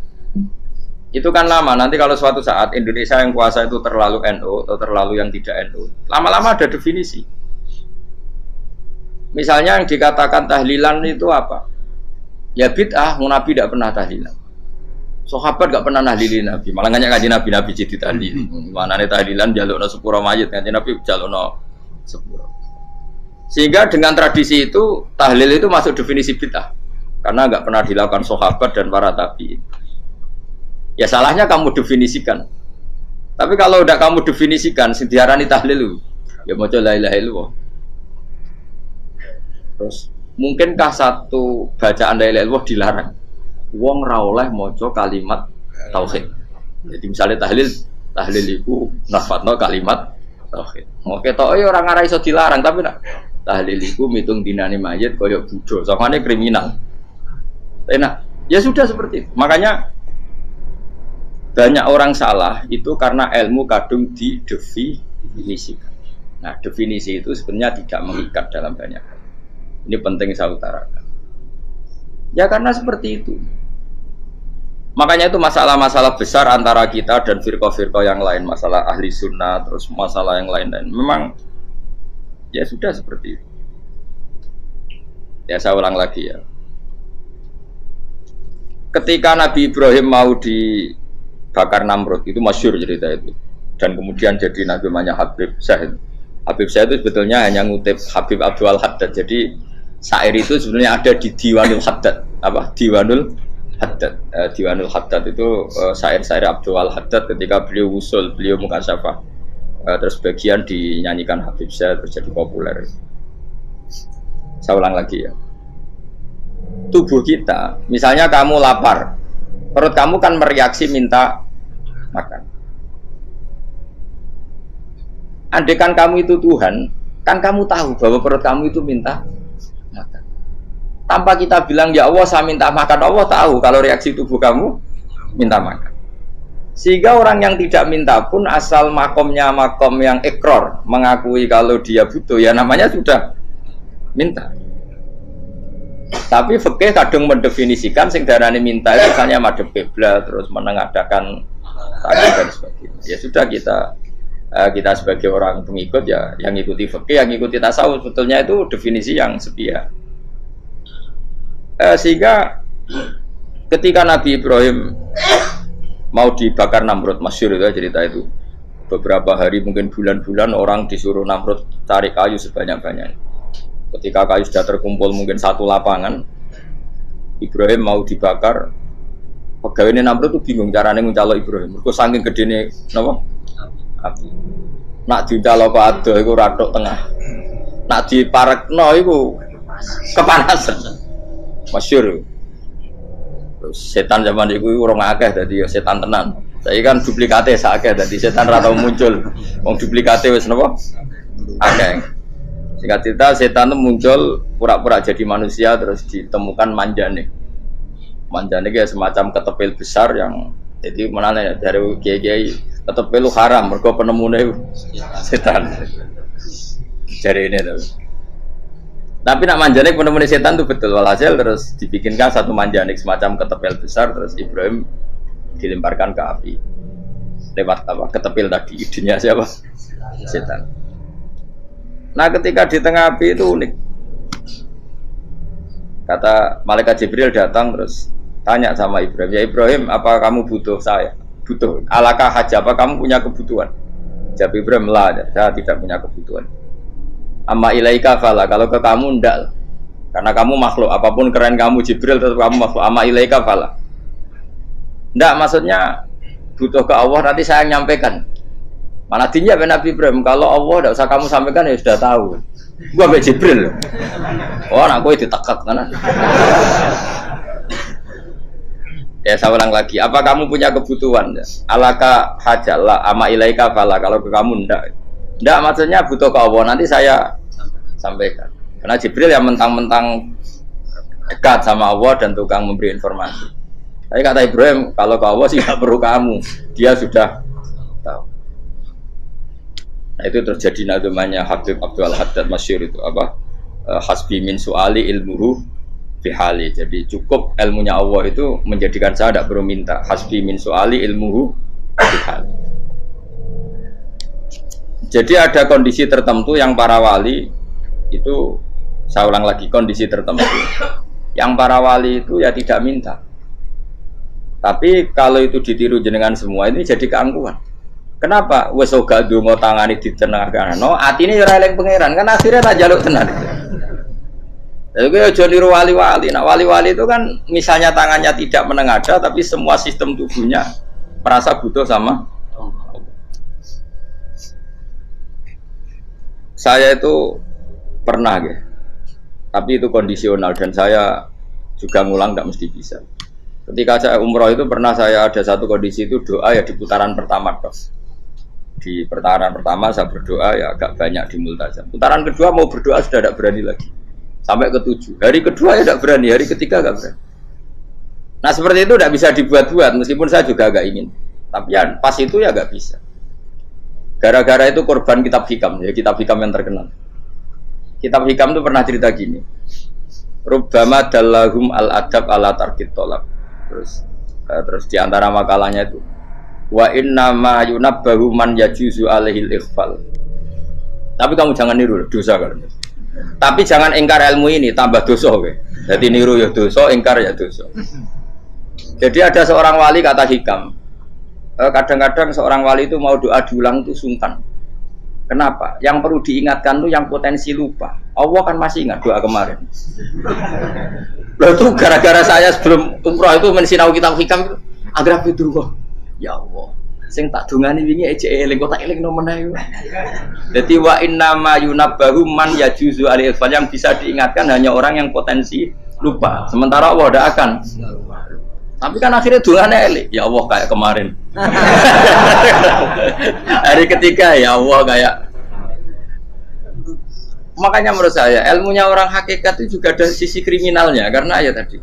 Itu kan lama. Nanti kalau suatu saat Indonesia yang kuasa itu terlalu NU atau terlalu yang tidak NU, lama-lama ada definisi. Misalnya yang dikatakan tahlilan itu apa? Ya bid'ah, Nabi tidak pernah tahlilan. Sahabat tidak pernah nahlilin Nabi. Malah nggak ngaji Nabi jadi tahlil. Mana nih tahlilan jalukno sepuro mayit, ngaji Nabi jalukno sepuro. Sehingga dengan tradisi itu tahlil itu masuk definisi bid'ah. Karena nggak pernah dilakukan sahabat dan para tabi'in. Ya salahnya kamu definisikan. Tapi kalau udah kamu definisikan, diarani tahlil, ya mau la ilaha illallah. Terus mungkinkah satu bacaan la ilaha illallah dilarang? Wong ra oleh maca kalimat tauhid. Jadi misalnya tahlil iku nafatno kalimat tauhid. Mau ketok ora ngara iso dilarang, tapi nak tahlil iku mitung dinane mayit kaya Buddha, sakmane kriminal. Enak. Ya sudah seperti itu. Makanya banyak orang salah itu karena ilmu kadung didefinisikan. Nah, definisi itu sebenarnya tidak mengikat dalam banyak hal. Ini penting saya utarakan. Ya karena seperti itu. Makanya itu masalah-masalah besar antara kita dan firqah-firqah yang lain, masalah ahli sunnah, terus masalah yang lain-lain. Memang ya sudah seperti itu. Ya saya ulang lagi ya. Ketika Nabi Ibrahim mau dibakar Namrud, itu masyhur cerita itu. Dan kemudian jadi Nabi namanya Habib Syahid. Habib Syahid itu sebetulnya hanya ngutip Habib Abdul Haddad. Jadi syair itu sebenarnya ada di Diwanul Haddad. Apa? Diwanul Haddad. Diwanul Haddad itu syair-syair Abdul Haddad ketika beliau usul, beliau mukasyafah. Terus bagian dinyanyikan Habib Syahid terus jadi populer. Saya ulang lagi ya. Tubuh kita, misalnya kamu lapar, perut kamu kan mereaksi minta makan. Andaikan kamu itu Tuhan, kan kamu tahu bahwa perut kamu itu minta makan. Tanpa kita bilang ya Allah saya minta makan, Allah tahu kalau reaksi tubuh kamu minta makan. Sehingga orang yang tidak minta pun asal makomnya makom yang ikror, mengakui kalau dia butuh, ya namanya sudah minta. Tapi fikih kadang mendefinisikan sing darane minta itu hanya madhep kiblat terus menengadakan tangan dan sebagainya. Ya sudah kita sebagai orang pengikut ya yang ikuti fikih, yang ikuti tasawuf sebetulnya itu definisi yang sepihak. Sehingga ketika Nabi Ibrahim mau dibakar Namrud, masyhur itu cerita itu. Beberapa hari mungkin bulan-bulan orang disuruh Namrud cari kayu sebanyak-banyaknya. Ketika kayu sudah terkumpul mungkin satu lapangan, Ibrahim mau dibakar. Pegawai ini Namrud tuh bingung caranya mencalok Ibrahim. Mereka saking gedene napa? Api. Nak dicalok kok ado iku ratok tengah. Nak diparekno iku kepanasan. Masyhur. Terus setan zaman itu orang akeh dadi setan tenan. Saya kan duplikate sakeh dadi setan ra tau muncul. Wong duplikate wis napa? Akeh. Singkat cerita setan itu muncul pura-pura jadi manusia terus ditemukan manjane. Manjane kayak semacam ketepil besar yang jadi menane dari kiai-kiai ketepil itu haram mergo penemune setan. Jare ini tuh. Tapi nak manjanik penemuan setan itu betul walhasil terus dibikinkan satu manjanik semacam ketepil besar terus Ibrahim dilemparkan ke api lewat apa ketepil tadi idenya siapa setan. Nah ketika di tengah api itu unik, kata malaikat Jibril datang terus tanya sama Ibrahim, ya Ibrahim apa kamu butuh saya? Butuh alakah haja, apa kamu punya kebutuhan? Jawab Ibrahim lah, saya tidak punya kebutuhan. Amma ilaika fala, kalau ke kamu ndak, karena kamu makhluk, apapun keren kamu Jibril tetap kamu makhluk. Amma ilaika fala, ndak maksudnya butuh ke Allah nanti saya nyampaikan. Mana dinya Nabi Ibrahim, kalau Allah ndak usah kamu sampaikan ya sudah tahu. Gua be Jibril. Oh anak gue ditekak kan? Ya saya ulang lagi, apa kamu punya kebutuhan? Alaka hajalah, amma ilaika fala, kalau ke kamu ndak. Ndak maksudnya butuh ke Allah nanti saya sampaikan. Karena Jibril yang mentang-mentang dekat sama Allah dan tukang memberi informasi. Tapi kata Ibrahim, kalau ke Allah sih nggak perlu kamu, dia sudah tahu. Nah itu terjadi nazamanya Habib Abdul Haddad masyhur itu apa? Hasbi min su'ali ilmuhu bihali. Jadi cukup ilmunya Allah itu menjadikan saya tidak perlu minta. Hasbi min su'ali ilmuhu bihali. Jadi ada kondisi tertentu yang para wali itu, saya ulang lagi, kondisi tertentu yang para wali itu ya tidak minta. Tapi kalau itu ditiru jenengan semua ini jadi keangkuhan. Kenapa? Wes ora ndonga tangane ditenangkan. Atine ora eling pangeran, kan akhirnya tak jaluk tenan. Lha kowe aja niru wali-wali. Nah wali-wali itu kan misalnya tangannya tidak menengadah tapi semua sistem tubuhnya merasa butuh sama. Saya itu pernah ya, tapi itu kondisional dan saya juga ngulang tidak mesti bisa. Ketika saya umroh itu pernah saya ada satu kondisi itu doa ya di putaran pertama toh. Di putaran pertama saya berdoa ya agak banyak di multazam. Putaran kedua mau berdoa sudah tidak berani lagi. Sampai ke-7. Hari kedua ya tidak berani, hari ketiga tidak berani. Nah seperti itu tidak bisa dibuat-buat meskipun saya juga agak ingin. Tapi ya pas itu ya nggak bisa. Gara-gara itu korban kitab hikam, ya kitab hikam yang terkenal. Kitab hikam itu pernah cerita gini. Rubbama dallahum al-adab ala tarkit tolak. Terus di antara makalahnya itu wa inna ma yunabbahu man yajuzu alaihil ikhfal. Tapi kamu jangan niru dosa kan. Tapi jangan ingkar ilmu ini tambah dosa kowe. Jadi niru ya dosa, ingkar ya dosa. Jadi ada seorang wali kata hikam. Kadang-kadang seorang wali itu mau doa diulang itu sungkan. Kenapa? Yang perlu diingatkan itu yang potensi lupa. Allah kan masih ingat doa kemarin. Lalu itu gara-gara saya sebelum umrah itu mensinau kitab hikam itu agar dulu. Ya Allah, sing tak dungani wingi eling kok tak eling nomen ae. Dadi wa inna ma yunabbahu man yajuzu alil fal, yang bisa diingatkan hanya orang yang potensi lupa. Sementara Allah tidak akan. Tapi kan akhirnya dungane eling. Ya Allah kayak kemarin. Hari ketiga ya Allah kayak. Makanya menurut saya ilmunya orang hakikat itu juga ada sisi kriminalnya karena ya tadi.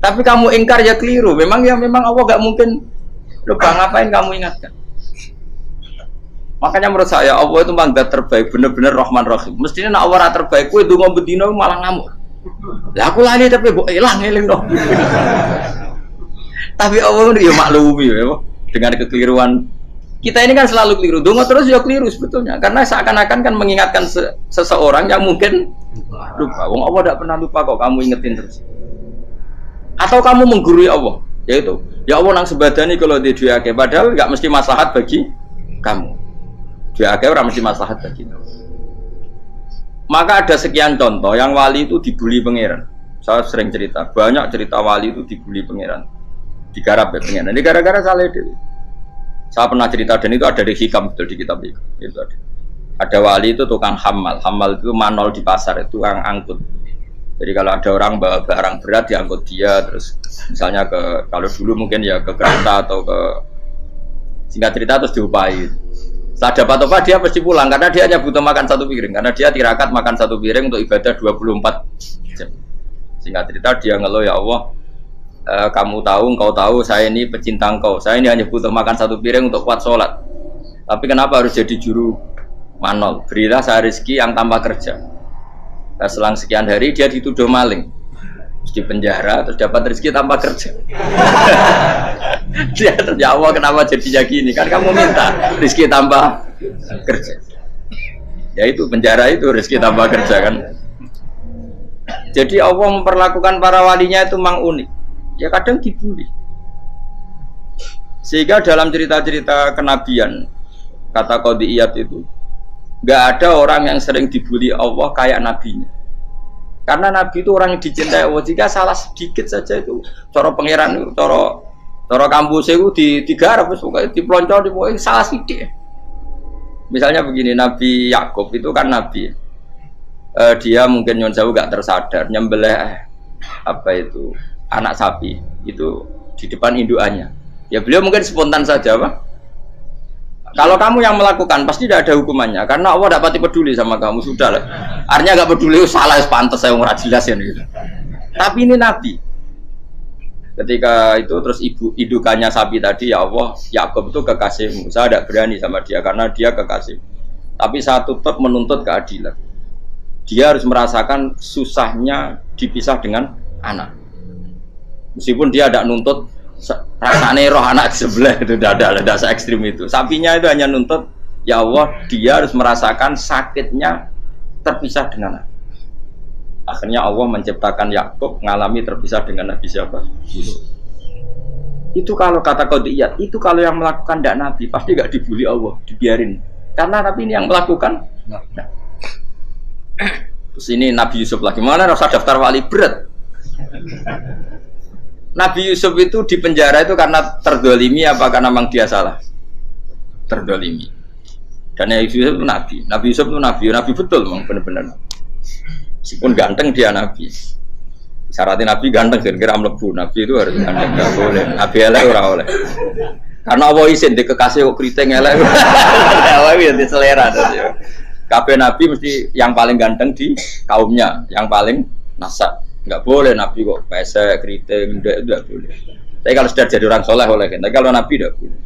Tapi kamu ingkar ya keliru. Memang Allah gak mungkin lupa, ngapain kamu ingatkan? Makanya menurut saya Allah itu mangga terbaik, bener-bener Rahman Rahim. Mestinya nak Allah terbaik, kue dungo bedino malah ngamuk. Lah aku lali tapi mbok eling dong. Tapi Allah itu ya maklumi ya, dengan kekeliruan kita ini kan selalu keliru. Donga terus ya keliru sebetulnya, karena seakan-akan kan mengingatkan seseorang yang mungkin lupa. Wong Allah tidak pernah lupa kok, kamu ingetin terus. Atau kamu menggurui Allah, yaitu ya Allah nang sebadani kalau di duake, padahal nggak mesti maslahat bagi kamu. Duake orang mesti maslahat bagi kamu. Maka ada sekian contoh yang wali itu dibully pangeran. Saya sering cerita, banyak cerita wali itu dibully pangeran, digarap ya pangeran. Ini gara-gara salah itu. Saya pernah cerita dan itu ada di hikam betul di kitab itu. Itu ada. Ada wali itu tukang hamal itu manol di pasar, itu tukang angkut. Jadi kalau ada orang bawa barang berat diangkut dia, terus misalnya kalau dulu mungkin ya ke kereta atau ke singkat cerita terus diupahi. Setelah dapat apa dia pasti pulang karena dia hanya butuh makan satu piring, karena dia tirakat makan satu piring untuk ibadah 24 jam. Singkat cerita dia ngeluh, ya Allah, kamu tahu, engkau tahu saya ini pecinta engkau, saya ini hanya butuh makan satu piring untuk kuat sholat, tapi kenapa harus jadi juru manol? Berilah saya rezeki yang tanpa kerja. Nah, selang sekian hari dia dituduh maling, terus di penjara, terus dapat rezeki tanpa kerja. Dia terjawab kenapa jadinya gini, kan kamu minta rezeki tanpa kerja. Ya itu penjara itu rezeki tanpa kerja kan. Jadi Allah memperlakukan para walinya itu memang unik. Ya kadang dibully. Sehingga dalam cerita-cerita kenabian, kata Qadiyat itu, nggak ada orang yang sering dibully Allah kayak nabinya. Karena nabi itu orang yang dicintai Allah. Jika salah sedikit saja itu, cara pangeran itu, cara kampus itu digarap, pokoknya dipelonco, pokoknya salah sedikit. Misalnya begini, Nabi Yakub itu kan nabi. Dia mungkin nyon jauh gak tersadar nyembelih anak sapi itu di depan indukannya. Ya beliau mungkin spontan saja, Pak. Kalau kamu yang melakukan pasti tidak ada hukumannya, karena Allah tidak pati peduli sama kamu, sudah lah. Artinya gak peduli, salah pantas saya nggak jelas ya gitu. Tapi ini Nabi. Ketika itu terus indukannya sapi tadi, ya Allah, Yakub itu kekasihmu. Saya tidak berani sama dia karena dia kekasih. Tapi saya tetap menuntut keadilan. Dia harus merasakan susahnya dipisah dengan anak. Meskipun dia tidak nuntut rasanya roh anak sebelah, itu tidak ada se ekstrim itu. Sapinya itu hanya nuntut, ya Allah, dia harus merasakan sakitnya terpisah dengan anak. Akhirnya Allah menciptakan Yakub mengalami terpisah dengan Nabi siapa? Itu kalau kata Qadiyat, itu kalau yang melakukan tidak Nabi pasti gak dibully Allah, dibiarin. Karena Nabi ini yang melakukan. Nah. Terus ini Nabi Yusuf lagi, mana rasa daftar wali berat. Nabi Yusuf itu di penjara itu karena terdolimi apa karena memang dia salah? Terdolimi. Dan Nabi Yusuf itu Nabi. Nabi Yusuf itu Nabi betul memang benar-benar. Meskipun ganteng dia Nabi. Syaratnya Nabi ganteng, kira-kira mlebu. Nabi itu harus ganteng, nggak boleh. Nabi elek ora oleh. Karena Allah izin di kekasih kok kriting elek. Allah ya di selera. Kabeh Nabi mesti yang paling ganteng di kaumnya, yang paling nasab. Nggak boleh Nabi kok pesek, kriting, tidak boleh. Tapi kalau sudah jadi orang soleh boleh kan. Tapi kalau Nabi tidak boleh.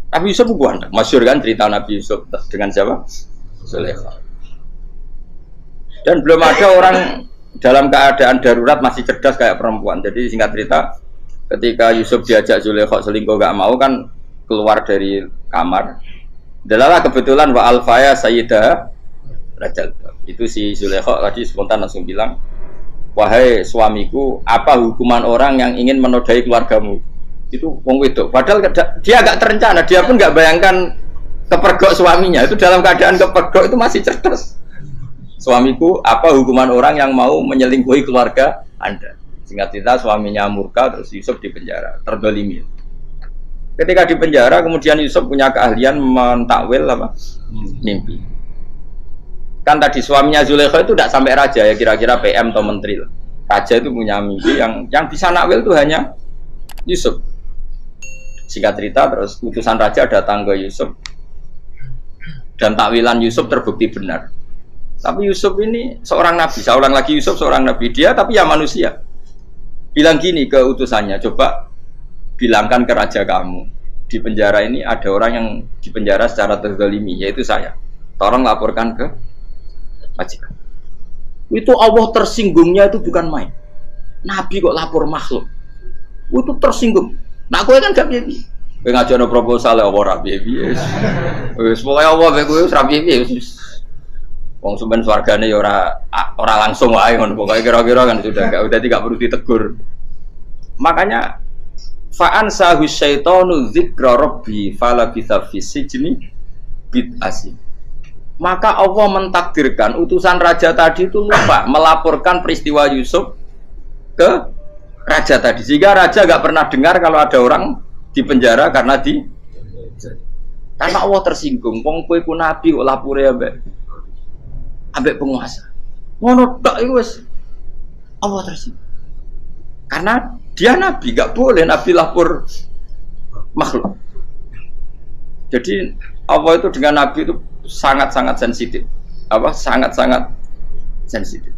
Nabi Yusuf bukan, masyhur kan cerita Nabi Yusuf dengan siapa? Zulaikha. Dan belum ada orang dalam keadaan darurat masih cerdas kayak perempuan. Jadi singkat cerita, ketika Yusuf diajak Zulaikha selingkuh gak mau kan keluar dari kamar. Dalalah kebetulan wa alfaya sayyidah Rajal. Itu si Zulaikha tadi spontan langsung bilang, wahai suamiku, apa hukuman orang yang ingin menodai keluargamu? Itu wong wedok. Padahal dia agak terencana, dia pun nggak bayangkan kepergok suaminya. Itu dalam keadaan kepergok itu masih cerdas. Suamiku, apa hukuman orang yang mau menyelingkuhi keluarga Anda? Singkat cerita suaminya murka, terus Yusuf di penjara, terdolimi. Ketika di penjara, kemudian Yusuf punya keahlian mentakwil apa? Mimpi. Kan tadi suaminya Zulaikha itu tidak sampai raja ya, kira-kira PM atau menteri. Raja itu punya mimpi yang bisa nakwil itu hanya Yusuf. Singkat cerita, terus utusan raja datang ke Yusuf dan takwilan Yusuf terbukti benar. Tapi Yusuf ini seorang nabi, seorang lagi Yusuf seorang nabi, dia tapi ya manusia. Bilang gini ke utusannya, coba bilangkan ke raja kamu, di penjara ini ada orang yang di penjara secara terzalimi, yaitu saya. Tolong laporkan ke majikan. Itu Allah tersinggungnya itu bukan main. Nabi kok lapor makhluk. Itu tersinggung. Nah, kowe kan gak piye. Kowe ngajono proposal ya ora piye-piye. Wis pokoke Allah kowe wis ra piye-piye wis. Wong sampean swargane ya ora langsung wae ngono. Pokoke kira-kira kan sudah enggak perlu ditegur. Makanya fa'an sahu syaitanu dzikra rabbi fala bisa fi sijni bid'asi. Maka Allah mentakdirkan utusan raja tadi itu lupa melaporkan peristiwa Yusuf ke raja tadi, sehingga raja gak pernah dengar kalau ada orang di penjara karena Allah tersinggung. Wong kowe ku nabi kok lapore ambek penguasa. Ngono tok iku wis Allah tersinggung. Karena dia nabi, gak boleh nabi lapor makhluk. Jadi Allah itu dengan nabi itu sangat-sangat sensitif. Sangat-sangat sensitif.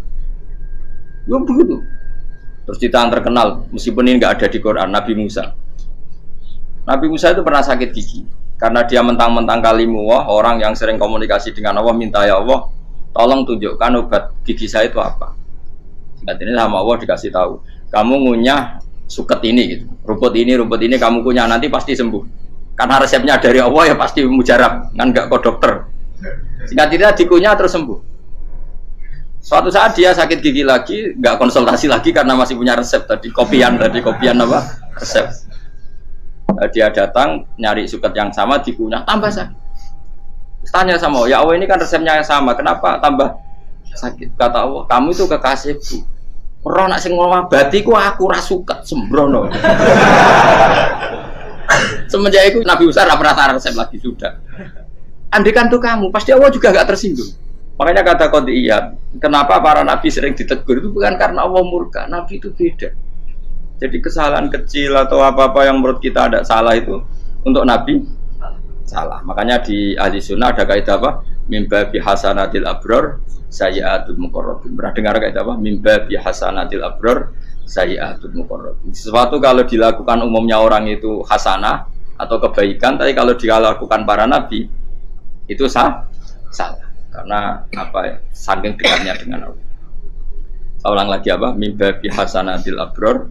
Ya begitu. Terus cerita yang terkenal, meskipun ini nggak ada di Quran, Nabi Musa. Nabi Musa itu pernah sakit gigi karena dia mentang-mentang kalimullah, orang yang sering komunikasi dengan Allah, minta ya Allah, tolong tunjukkan obat gigi saya itu apa. Singkat ini sama Allah dikasih tahu, kamu ngunyah suket ini gitu, rumput ini kamu kunyah nanti pasti sembuh. Karena resepnya dari Allah ya pasti mujarab, kan nggak kok dokter. Singkat ini dikunyah terus sembuh. Suatu saat dia sakit gigi lagi, nggak konsultasi lagi karena masih punya resep tadi kopian apa resep. Dia datang nyari suket yang sama dikunyah tambah sakit. Tanya sama Allah, ya Allah ini kan resepnya yang sama, kenapa tambah sakit? Kata Allah, kamu itu kekasihku. Orang nak sing ngobati ku aku ra suket sembrono. Semenjak itu Nabi Musa pernah resep lagi sudah. Andikan tuh kamu, pasti Allah juga nggak tersinggung. Makanya kata Qadiyat, kenapa para nabi sering ditegur itu bukan karena Allah murka, nabi itu beda. Jadi kesalahan kecil atau apa-apa yang menurut kita ada salah itu untuk nabi salah. Makanya di ahli sunnah ada kaidah apa? Mimba bihasanatil abror sayyi'atul muqarrabin. Pernah dengar kaidah apa? Mimba bihasanatil abror sayyi'atul muqarrabin. Sesuatu kalau dilakukan umumnya orang itu hasanah atau kebaikan, tapi kalau dilakukan para nabi itu salah. Karena apa ya, saking dekatnya dengan Allah. Saya ulang lagi apa? Mimba bihasanatil abror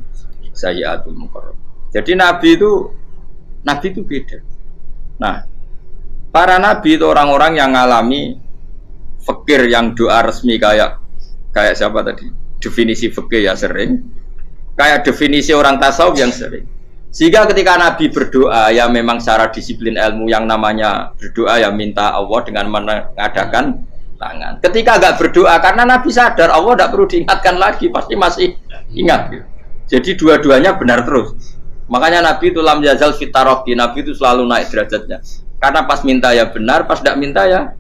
sayyi'atul muqarrab. Jadi nabi itu beda. Nah, para nabi itu orang-orang yang ngalami fikir yang doa resmi kayak siapa tadi? Definisi fikir ya sering. Kayak definisi orang tasawuf yang sering. Sehingga ketika Nabi berdoa ya memang secara disiplin ilmu yang namanya berdoa ya minta Allah dengan mengadakan tangan. Ketika agak berdoa karena Nabi sadar Allah tidak perlu diingatkan lagi, pasti masih ingat. Jadi dua-duanya benar terus. Makanya Nabi itu lam yazal fitaroki, Nabi itu selalu naik derajatnya. Karena pas minta ya benar, pas tidak minta ya.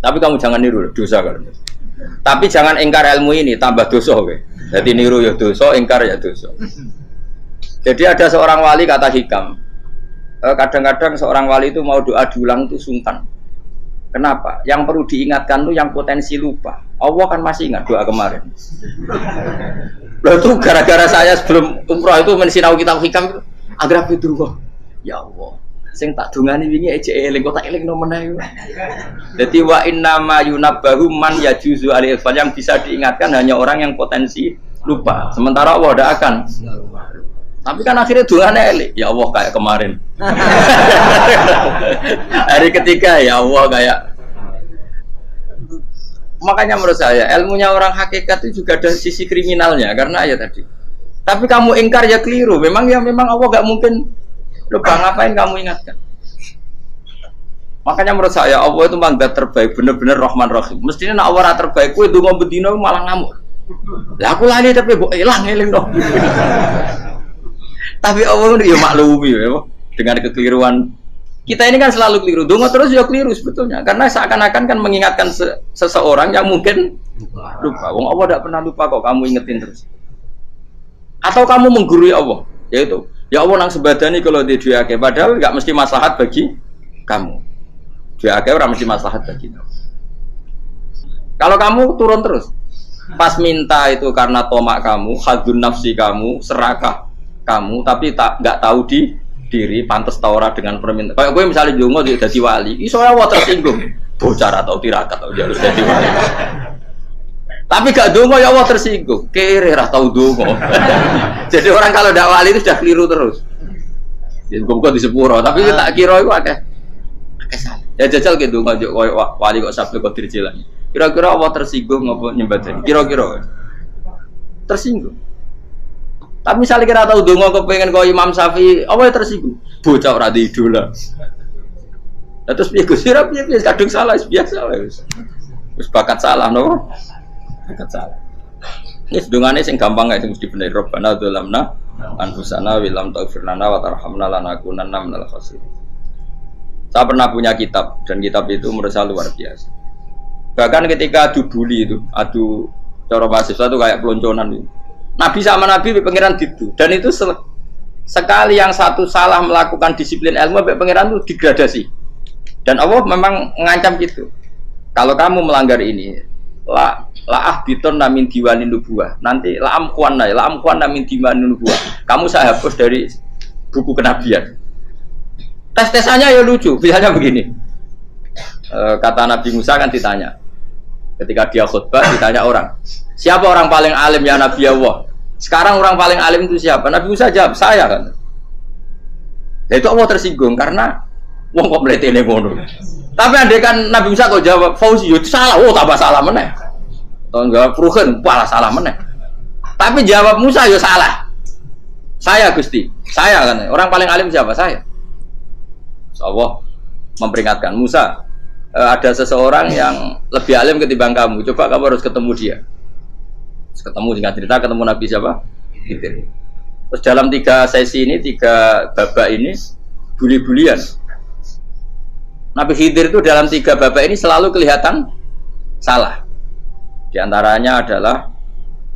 Tapi kamu jangan niru dosa kan. Tapi jangan ingkar ilmu ini tambah dosa. Jadi niru ya dosa, ingkar ya dosa. Jadi ada seorang wali kata Hikam, kadang-kadang seorang wali itu mau doa diulang itu sungkan. Kenapa? Yang perlu diingatkan itu yang potensi lupa. Allah kan masih ingat doa kemarin. Loh itu gara-gara saya sebelum umroh itu mensinau kitab Hikam itu agar fitrullah. Ya Allah, sing tak dungani wingi ejek eling kok tak eling no meneh. Dadi wa inna ma yunabbahu man yajuzu alaihi yang bisa diingatkan hanya orang yang potensi lupa. Sementara Allah tidak akan. Tapi kan akhirnya doanya elik, ya Allah kayak kemarin. Hari ketiga ya Allah kayak. Makanya menurut saya ilmunya orang hakikat itu juga ada sisi kriminalnya karena ya tadi. Tapi kamu ingkar ya keliru. Memang Allah gak mungkin lupa, ngapain kamu ingatkan. Makanya menurut saya Allah itu mandat terbaik, bener-bener Rahman Rahim. Mestinya nak Allah terbaik, kue dungo bedino malah ngamuk. Lah aku lali tapi kok hilang eling dong. Tapi Allah itu ya maklumi ya, dengan kekeliruan kita ini kan selalu keliru. Dongo terus ya keliru sebetulnya, karena seakan-akan kan mengingatkan seseorang yang mungkin lupa. Wong Allah tidak pernah lupa kok, kamu ingetin terus. Atau kamu menggurui Allah, yaitu ya Allah nang sebadani kalau di duake, padahal nggak mesti maslahat bagi kamu. Duake orang mesti maslahat bagi kamu. Kalau kamu turun terus, pas minta itu karena tomak kamu, hadun nafsi kamu, serakah kamu, tapi nggak tahu diri pantas taura dengan permintaan. Kayak gue misalnya jongo jadi wali, iso Allah tersinggung, bocah atau tirakat atau harus jadi wali. Tapi gak dongo ya Allah tersinggung. Kere ra tau dongo. Jadi orang kalau ndak wali itu sudah keliru terus. Ya kok di sepuro, tapi tak kira iku akeh salah. Ya jajal ke dongo koyo wali kok sabtu kok dirjelan. Kira-kira Allah tersinggung ngopo nyembadani? Kira-kira tersinggung. Tapi misalnya kira tahu dongo kepengen kau Imam Syafi'i, apa yang tersinggung? Bocah ora di idola. Terus piye Gus? Piye kadung salah biasa wis. Wis bakat salah no. Bakat salah. Ini sedungane sing gampang ae sing mesti bener Rabbana dzalamna anfusana wa lam taghfir lana wa tarhamna lanakunanna minal khasirin. Saya pernah punya kitab dan kitab itu menurut saya luar biasa. Bahkan ketika adu bully itu, adu cara mahasiswa itu kayak pelonconan itu. Nabi sama Nabi pengiran gitu dan itu sekali yang satu salah melakukan disiplin ilmu pengiran itu degradasi. Dan Allah memang mengancam gitu. Kalau kamu melanggar ini, la biton namin diwanin nubuah. Nanti la amkuan namin diwanin nubuah. Kamu saya hapus dari buku kenabian. Tes-tesannya ya lucu. Misalnya begini. Kata Nabi Musa kan ditanya. Ketika dia khutbah ditanya orang. Siapa orang paling alim ya Nabi Allah? Sekarang orang paling alim itu siapa? Nabi Musa jawab, saya kan. Ya itu Allah tersinggung karena wong kok mletene ngono. Tapi andai kan Nabi Musa kok jawab Fauzi itu salah, oh tambah salah meneh. Tahun jawab Ruhen, malah salah meneh. Tapi jawab Musa ya salah. Saya Gusti, saya kan. Orang paling alim siapa? Saya. Allah memperingatkan Musa, ada seseorang yang lebih alim ketimbang kamu. Coba kamu harus ketemu dia. Terus ketemu singkat cerita ketemu Nabi siapa? Khidir. Terus dalam 3 sesi ini, 3 babak ini buli-bulian. Nabi Khidir itu dalam 3 babak ini selalu kelihatan salah. Di antaranya adalah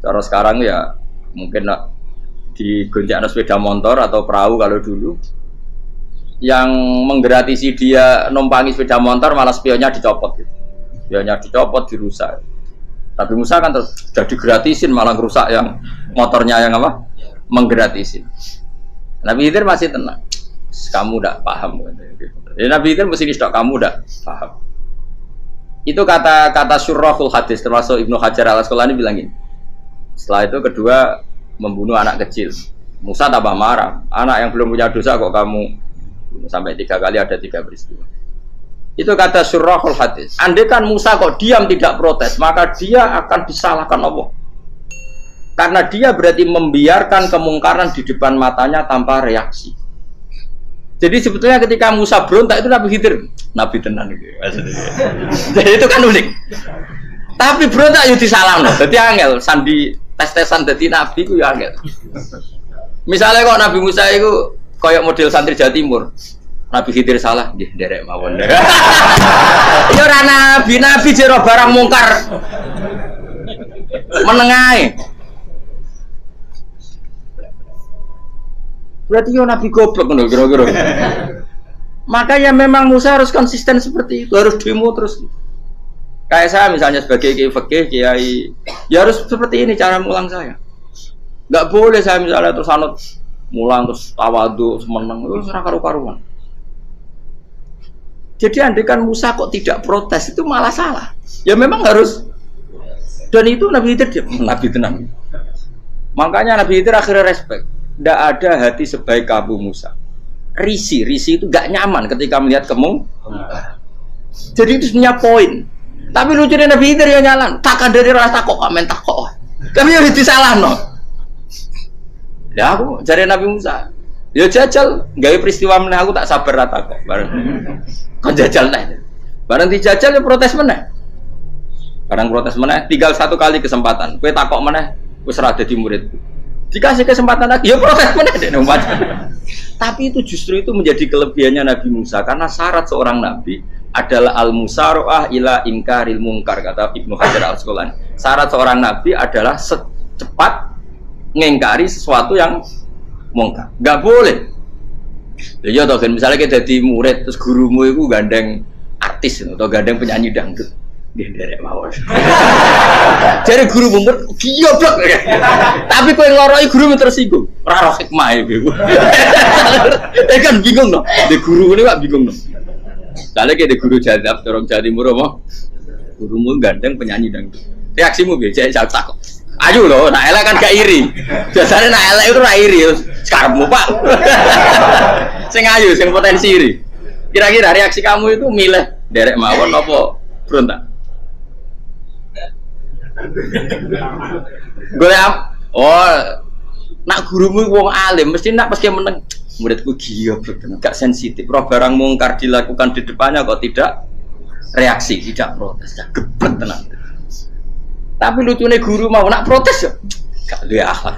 cara sekarang ya mungkin di gonjak sepeda motor atau perahu kalau dulu yang menggratisi dia numpangi sepeda motor malah spionnya dicopot gitu. Spionnya dicopot, dirusak. Tapi Musa kan sudah digratisin malah rusak yang motornya yang apa? Menggratisin. Nabi Khidir masih tenang. Kamu tidak paham. Jadi Nabi Khidir mesti distok kamu tidak paham. Itu kata syurrahul hadis termasuk Ibnu Hajar al-Asqalani bilangin. Setelah itu kedua membunuh anak kecil. Musa tambah marah. Anak yang belum punya dosa kok kamu sampai 3 kali ada 3 peristiwa. Itu kata syurrahul hadis. Andai kan Musa kok diam tidak protes, maka dia akan disalahkan Allah. Karena dia berarti membiarkan kemungkaran di depan matanya tanpa reaksi. Jadi sebetulnya ketika Musa berontak itu Nabi Khidir, Nabi tenan itu. Jadi itu kan unik. Tapi berontak yo disalahno. Dadi angel sandi tes-tesan dadi nabi ku yo angel. Misalnya kok Nabi Musa itu kayak model santri Jawa Timur. Nabi Khidir salah, nggih nderek mawon. Ya ora nabi jero barang mungkar. Menengae. Berarti yo nabi goblok ngono kira-kira. Makanya memang Musa harus konsisten seperti itu, harus demo terus. Kayak saya misalnya sebagai kiai fikih, kiai ya harus seperti ini cara mulang saya. Enggak boleh saya misalnya terus anut mulang terus tawadhu semeneng terus ora karu-karuan. Jadi andai kan Musa kok tidak protes itu malah salah. Ya memang harus. Dan itu Nabi Khidir dia, Nabi tenang. Makanya Nabi Khidir akhirnya respect. Tidak ada hati sebaik kamu Musa. Risi itu gak nyaman ketika melihat kamu. Jadi itu punya poin. Tapi lucunya Nabi Khidir ya nyalan. Takkan dari rasa kok komen takok. Tapi harus disalah no. Ya aku cari Nabi Musa. Ya jajal, gawe peristiwa meneh aku tak sabar rata kok. Bareng. Kan jajal nih. Bareng dijajal ya protes meneh. Bareng protes meneh, tinggal 1 kali kesempatan. Kowe takok meneh, wis ora dadi muridku. Dikasih kesempatan lagi, ya protes meneh dek umat. Tapi itu justru itu menjadi kelebihannya Nabi Musa karena syarat seorang nabi adalah al-musara'ah ila inkaril munkar kata Ibnu Hajar al-Asqalani. Syarat seorang nabi adalah secepat ngingkari sesuatu yang mungkar. Enggak boleh. Ya toh kan misalnya kita jadi murid terus gurumu itu gandeng artis atau gandeng penyanyi dangdut. Dia derek mawon. Jadi guru murid goblok. Tapi kowe ngloroi guru tersinggung. Ora roh hikmah iku. Kan bingung no. De guru ini kok bingung no. Lalu kita guru jadab dorong Jawa Timur apa? Gurumu gandeng penyanyi dangdut. Reaksimu piye? Jek takok. Ayo loh, nak elek kan gak iri. Biasanya nak elek itu ra iri, sekarangmu Pak. Sing ayu, sing potensi iri. Kira-kira reaksi kamu itu milih derek mawon apa berontak? Nak gurumu wong alim, mesti nak pasti meneng. Muridku goblok, gak sensitif. Roh barang mungkar dilakukan di depannya kok tidak reaksi, tidak protes, gebet tenang. Tapi lucunya guru mau nak protes ya, gak ada akhlak.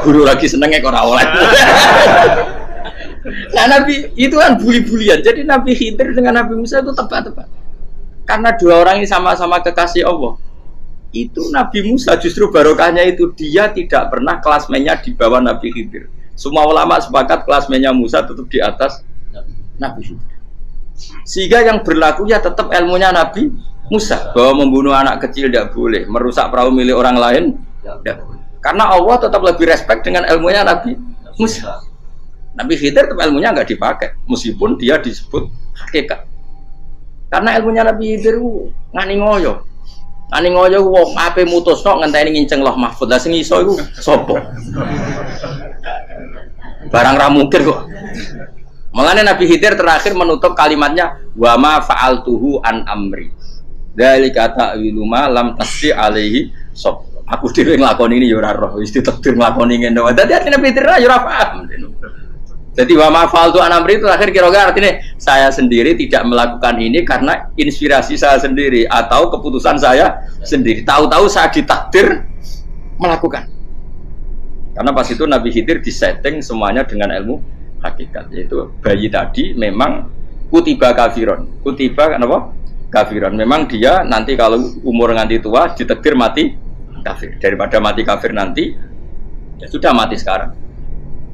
Guru lagi senengnya kok ora oleh. Nah Nabi itu kan bully-bulian. Jadi Nabi Khidir dengan Nabi Musa itu tepat-tepat. Karena dua orang ini sama-sama kekasih Allah. Itu Nabi Musa justru barokahnya itu dia tidak pernah kelasmennya di bawah Nabi Khidir. Semua ulama sepakat kelasmennya Musa tetap di atas Nabi Khidir. Sehingga yang berlaku ya tetap ilmunya Nabi Musa, bahwa membunuh anak kecil tidak boleh, merusak perahu milik orang lain tidak boleh. Karena Allah tetap lebih respect dengan ilmunya Nabi Musa. Nabi Khidir tetap ilmunya nggak dipakai, meskipun dia disebut hakikat. Karena ilmunya Nabi Khidir ngani ngoyo wong ape mutusno ngenteni nginceng Loh Mahfud. Lah sing iso iku sapa? Barang ra mungkin kok. Makanya Nabi Khidir terakhir menutup kalimatnya wa ma fa'altuhu an amri. Dzalika ta'wilu ma lam tasdi alaihi sob. Aku dhewe nglakoni ini ya ora roh, wis ditakdir nglakoni ngene wae. Dadi artine Nabi Khidir ya ora paham. Jadi wa ma fa'altu an amri itu akhir kira-kira artinya saya sendiri tidak melakukan ini karena inspirasi saya sendiri atau keputusan saya sendiri. Tahu-tahu saya ditakdir melakukan. Karena pas itu Nabi Khidir disetting semuanya dengan ilmu hakikat. Yaitu bayi tadi memang kutiba kafiron. Kutiba kenapa? Kafiron. Memang dia nanti kalau umur nganti tua ditakdir mati kafir. Daripada mati kafir nanti ya sudah mati sekarang.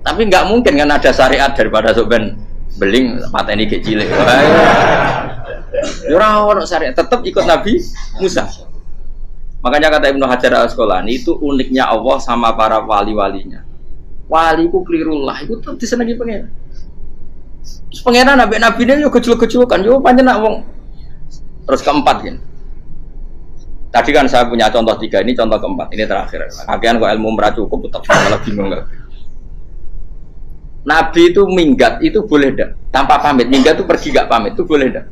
Tapi nggak mungkin kan ada syariat daripada soben beling pateni gek cilik. Ora ono syariat, tetap ikut Nabi Musa. Makanya kata Ibnu Hajar Al-Asqalani itu uniknya Allah sama para wali-walinya. Waliku klirullah itu tetap disenengi pengen. Terus pengenan nabi ini yo gejul-gejulkan yo pancen nak wong. Terus keempat kan. Tadi kan saya punya contoh 3, ini contoh keempat, ini terakhir. Kakean kok ilmu ora cukup tetap malah bingung enggak. Nabi itu minggat itu boleh enggak? Tanpa pamit, minggat itu pergi enggak pamit itu boleh enggak?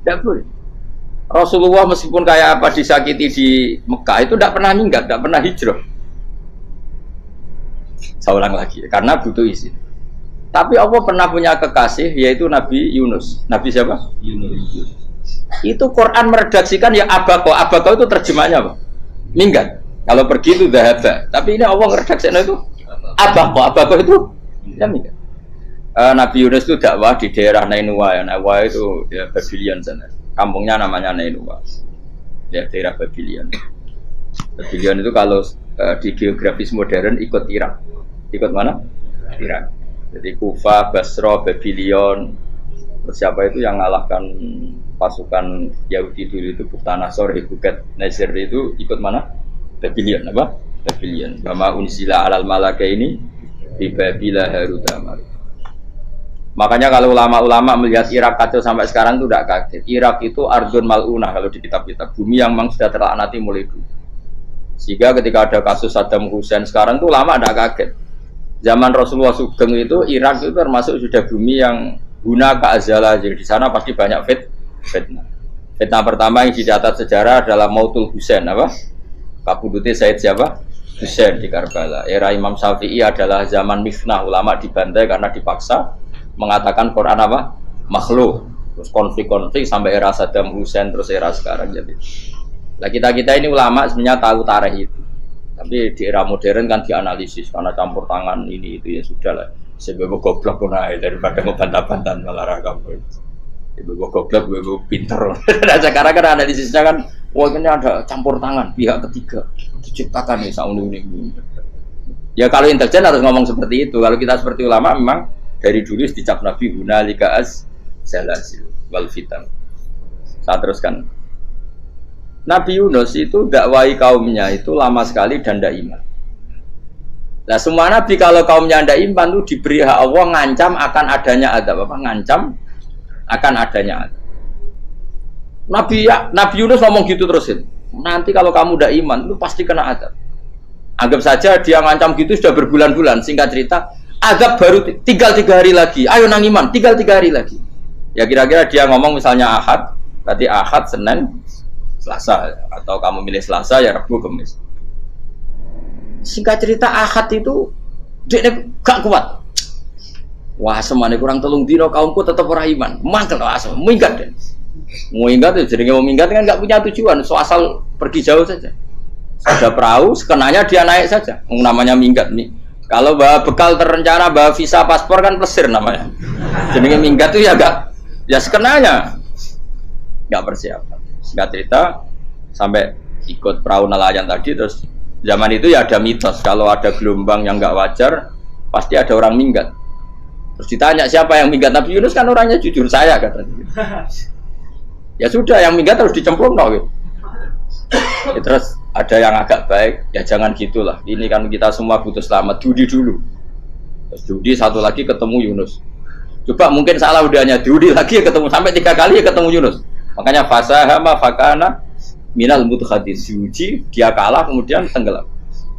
Enggak boleh. Rasulullah meskipun kayak apa disakiti di Mekah itu enggak pernah minggat, enggak pernah hijrah. Saya ulang lagi, karena butuh izin. Tapi Allah pernah punya kekasih yaitu Nabi Yunus. Nabi siapa? Yunus. Itu Quran meredaksikan ya abako. Abako itu terjemahnya apa? Minggat. Kalau pergi itu dhahaba. Tapi ini Allah meredaksikan itu abako. Abako itu ya minggat. Nabi Yunus itu dakwah di daerah Nainua. Nainua itu ya Babylon sana. Kampungnya namanya Nainua. Ya daerah Babylon. Babylon itu kalau di geografis modern ikut Irak. Ikut mana? Irak. Jadi Kufa, Basra, Babylon. Terus siapa itu yang ngalahkan pasukan Yahudi dulu itu Buktanasor, Buket Nasir itu ikut mana? Babylon apa? Babylon. Bama unsila alal malaka ini di Babila Harutama. Makanya kalau ulama-ulama melihat Irak kacau sampai sekarang itu tidak kaget. Irak itu ardun mal'unah kalau di kitab-kitab, bumi yang memang sudah terlaknati mulai dulu. Sehingga ketika ada kasus Saddam Hussein sekarang itu ulama tidak kaget. Zaman Rasulullah Sugeng itu Irak itu termasuk sudah bumi yang guna keazala, jadi di sana pasti banyak fitnah. Fitnah pertama yang dicatat sejarah adalah Mautul Husain apa? Kabudutnya Said siapa? Husain di Karbala. Era Imam Syafi'i adalah zaman mifnah, ulama dibantai karena dipaksa mengatakan Quran apa? Makhluk. Terus konflik-konflik sampai era Saddam Hussein terus era sekarang jadi. Nah kita ini ulama sebenarnya tahu tarikh itu. Tapi di era modern kan dianalisis karena campur tangan ini itu ya sudah lah. Sebab goblok pun daripada ngebantah-bantah malah kamu. Ibu goblok, ibu pinter. Nah sekarang kan analisisnya kan, wah ini ada campur tangan pihak ketiga diciptakan nih saunu ini. Ya kalau intelijen harus ngomong seperti itu. Kalau kita seperti ulama memang dari dulu dicap Nabi hunalika az-zalasil wal fitan. Saya teruskan. Nabi Yunus itu dakwai kaumnya itu lama sekali dan tidak iman. Nah semua nabi kalau kaumnya tidak iman itu diberi hak Allah ngancam akan adanya adab apa? Ngancam akan adanya adab. Nabi Yunus ngomong gitu terusin. Nanti kalau kamu udah iman, itu pasti kena azab. Anggap saja dia ngancam gitu sudah berbulan-bulan. Singkat cerita, azab baru tinggal 3 hari lagi. Ayo nang iman, tinggal 3 hari lagi. Ya kira-kira dia ngomong misalnya Ahad, berarti Ahad, Senin, Selasa. Atau kamu milih Selasa, ya Rabu, Kamis. Singkat cerita Ahad itu dia gak kuat. Wah, semane kurang 3 dino kaumku tetap ora iman. Mangkel asem, minggat deh. Minggat itu jadi mau minggat kan nggak punya tujuan, so asal pergi jauh saja. Ada perahu, sekenanya dia naik saja. Namanya minggat nih. Kalau bawa bekal terencana, bawa visa, paspor kan plesir namanya. Jadi minggat itu ya gak, ya sekenanya nggak persiapan. Singkat cerita sampai ikut perahu nelayan tadi, terus zaman itu ya ada mitos kalau ada gelombang yang nggak wajar pasti ada orang minggat. Terus ditanya siapa yang minggat, Nabi Yunus kan orangnya jujur, saya katanya. Ya sudah, yang minggat harus dicemplung gitu. Ya, terus ada yang agak baik, ya jangan gitulah. Ini kan kita semua butuh selamat, Dudi dulu. Terus Dudi satu lagi ketemu Yunus. Coba mungkin salah udahnya, Dudi lagi ya ketemu, sampai 3 kali ya ketemu Yunus. Makanya fasahama fakana minal mudkhadin, diuji, dia kalah kemudian tenggelam.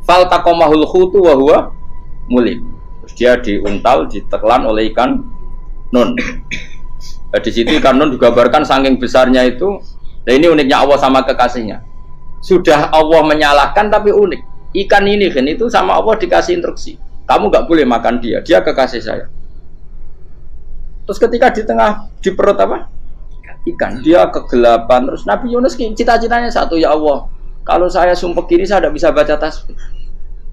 Fal taqamahul khutu wa huwa mulim. Terus dia diuntal, ditelan oleh ikan nun. Nah, di situ ikan nun digambarkan saking besarnya itu. Nah ini uniknya Allah sama kekasihnya. Sudah Allah menyalahkan tapi unik. Ikan ini kan itu sama Allah dikasih instruksi. Kamu nggak boleh makan dia. Dia kekasih saya. Terus ketika di tengah di perut apa? Ikan. Dia kegelapan. Terus Nabi Yunus cita-citanya satu, ya Allah. Kalau saya sumpah kiri saya tidak bisa baca tasbih.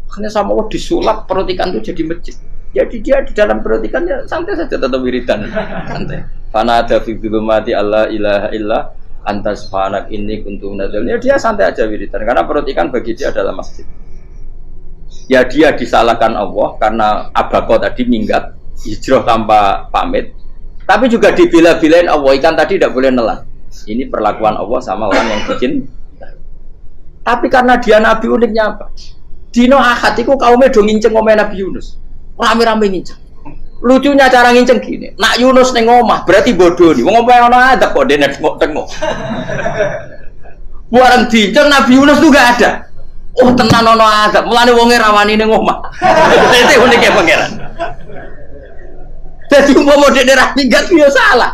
Akhirnya sama Allah disulap perut ikan itu jadi masjid. Jadi dia di dalam perut ikan ya santai saja tetap wiridan. Santai. Fana ada fi dzulumati alla ilaha illa anta subhanak inni kuntu minadz dzalimin. Ya dia santai aja wiridan karena perut ikan bagi dia adalah masjid. Ya dia disalahkan Allah karena abaqah tadi minggat, hijrah tanpa pamit. Tapi juga dibela-belain Allah, ikan tadi tidak boleh nelan. Ini perlakuan Allah sama orang yang bikin. Tapi karena dia nabi, uniknya apa? Dino Ahad iku kaume do nginceng omahe Nabi Yunus. Rame-rame nginceng. Lucunya cara nginceng gini, nak Yunus ning omah berarti bodoh nih. Wong omahe ana adab kok dene tengok-tengok. Bareng dinceng Nabi Yunus tuh gak ada. Oh tenan ana adab, mulane wonge rawani ning omah. Itu uniknya pangeran. Jadi umpama dekne ra minggat ya salah.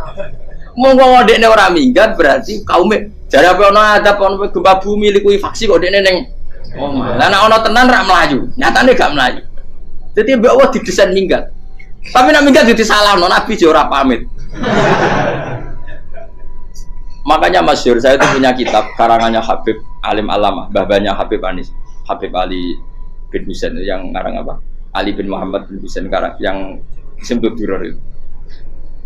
Umpama dekne ora minggat berarti kaume jare apa ana adab ana gempa bumi likuwi faksi kok dekne ning omah. Lah nek ana tenan ra mlayu, nyatane gak mlayu. Jadi mbak Allah didesain minggat. Tapi nak minggat jadi salah, Nabi ora pamit. Makanya masyhur, saya itu punya kitab karangannya Habib Alim Alamah, babanya Habib Anis, Habib Ali bin Husain yang ngarang apa? Ali bin Muhammad bin Husain karang yang disebut Duror itu.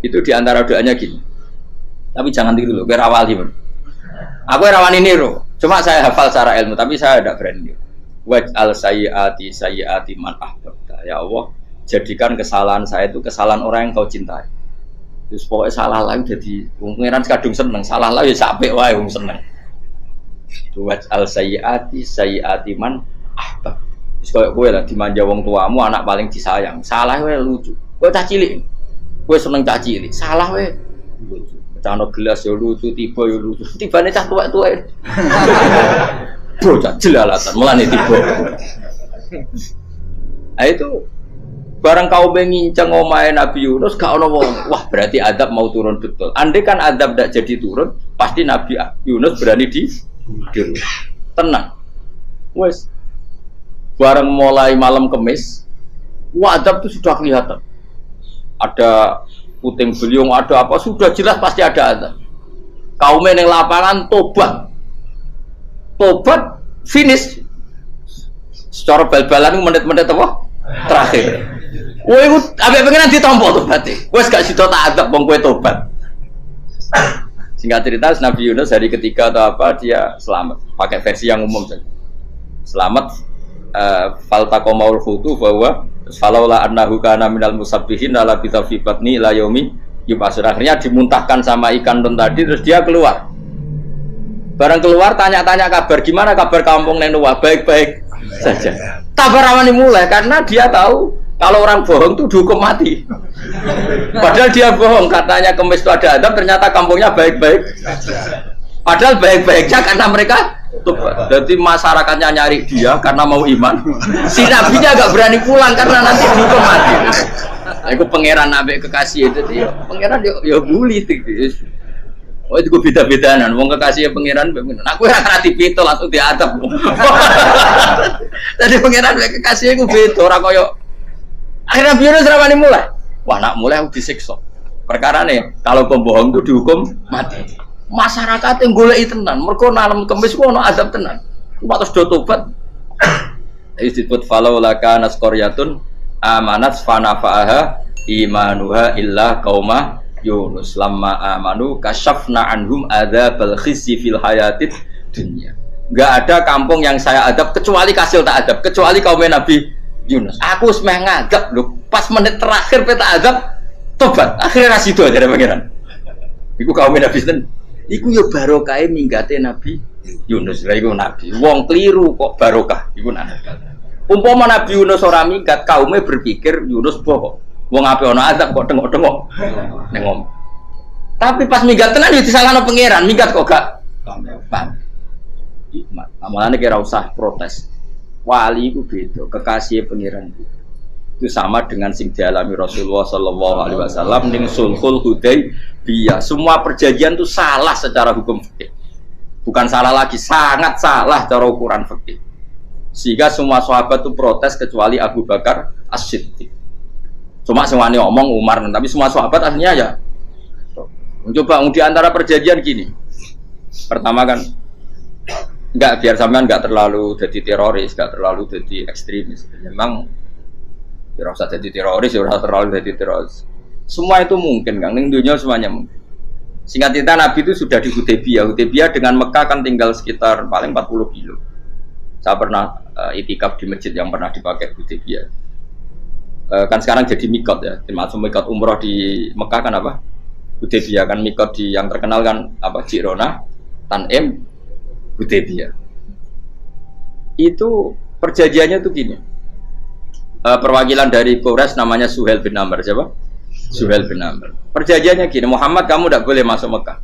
Itu diantara doanya gini. Tapi jangan tiru loh, kerawali bro. Aku rawani niru, cuma saya hafal secara ilmu, tapi saya ada branding. Waj'al sayyiati man ahbabta. Ya Allah, jadikan kesalahan saya itu kesalahan orang yang kau cintai. Terus pokoknya salah lagi jadi pengiran kadung seneng, salah lagi sampai wae wong seneng. Waj'al sayyiati man ahbab. Wis koyo kowe lah dimanja wong tuamu, anak paling disayang. Salah wae lucu. Kowe cah cilik. Kowe seneng cah cilik. Salah wae lucu. Cano gelas ya lucu, tiba ya lucu. Tibane cah tuwek-tuwek. Bocah jelalatan mulane tiba. Nah itu barang kau menginceng omahe Nabi Yunus gak ono wong. Wah, berarti adab mau turun betul. Andai kan adab tidak jadi turun, pasti Nabi Yunus berani di tenang. Wes. Barang mulai malam Kamis, wah adab itu sudah kelihatan. Ada puting beliung, ada apa sudah jelas pasti ada adab. Kaum yang lapangan tobat. Tobat finish secara bal-balan menit-menit apa terakhir. Woi, abek pengen ditompo tobat. Wes gak sida tak adab wong kowe tobat. Singkat cerita Nabi Yunus hari ketiga atau apa dia selamat. Pakai versi yang umum saja. Selamat faltaqamaul khutu bahwa falaula annahu kana minal musabbihin la fi batni ila yaumi yub'atsun. Akhirnya dimuntahkan sama ikan nun tadi terus dia keluar. Barang keluar tanya-tanya kabar, gimana kabar kampung Nenua? Baik-baik saja. Kabar awalnya mulai karena dia tahu kalau orang bohong itu dihukum mati. Padahal dia bohong, katanya Kemis itu ada adab, ternyata kampungnya baik-baik. Padahal baik-baiknya karena mereka tobat. Jadi masyarakatnya nyari dia karena mau iman. Si nabinya agak berani pulang karena nanti dihukum mati. Aku pangeran nabi kekasih itu dia. Pangeran ya bully itu. Oh itu gue beda-bedanan. Wong kekasih pangeran. Aku yang hati pitol langsung diadab. Jadi pangeran kekasih gue beda. Orang koyo. Akhirnya Nabi Yunus ramai mulai. Wah nak mulai aku disiksa. Perkara nih kalau pembohong itu dihukum mati. Masyarakat yang goleki tenan, mergo nalem kemis ku ono azab tenan. Wates do tobat. Disebut falau laka nasqaryatun amanat fanafa'aha imanuha illa qauma Yunus lamma amanu kasyafna anhum adzabal khizyi fil hayatid dunya. Enggak ada kampung yang saya adab kecuali kasil tak adab, kecuali kaum Nabi Yunus. Aku semeh ngadab lho, pas menit terakhir peta adab tobat. Akhirnya rasido aja pangeran. Iku kaum Nabi sinten? Iku yo barokah minggate Nabi Yunus. Lah iku nabi. Wong keliru kok barokah. Iku nabi. Umpama Nabi Yunus ora minggat, kaume berpikir Yunus bohong. Wong ape ana azab kok tengok-tengok. Ning ngomong. Tapi pas minggat tenan yo disalahno pangeran, minggat kok gak paham. Hikmat. Amalane kira usah protes. Wali iku beda, kekasih pangeran. Itu sama dengan sing dialami Rasulullah sallallahu alaihi wasallam ning Sulhul Hudaybiyah. Semua perjanjian itu salah secara hukum fikih. Bukan salah lagi, sangat salah cara ukuran fikih. Sehingga semua sahabat itu protes kecuali Abu Bakar As-Siddiq. Cuma semuanya omong Umar, tapi semua sahabat akhirnya ya mencoba di antara perjanjian gini. Pertama kan enggak, biar sampean enggak terlalu jadi teroris, enggak terlalu jadi ekstremis. Memang tidak usah jadi teroris, tidak usah terlalu jadi teroris. Semua itu mungkin, Kang. Ning dunia semuanya mungkin. Singkat cerita Nabi itu sudah di Hudaybiyah. Hudaybiyah dengan Mekah kan tinggal sekitar paling 40 kilo. Saya pernah itikaf di masjid yang pernah dipakai Hudaybiyah. Kan sekarang jadi mikot ya. Termasuk mikot umroh di Mekah kan apa? Hudaybiyah kan mikot di yang terkenal kan apa? Jirona, Tanim, Hudaybiyah. Itu perjanjiannya tuh gini. Perwakilan dari Quraisy namanya Suhail bin Amr. Siapa? Suhail bin Amr. Perjanjiannya gini, Muhammad kamu tidak boleh masuk Mekah.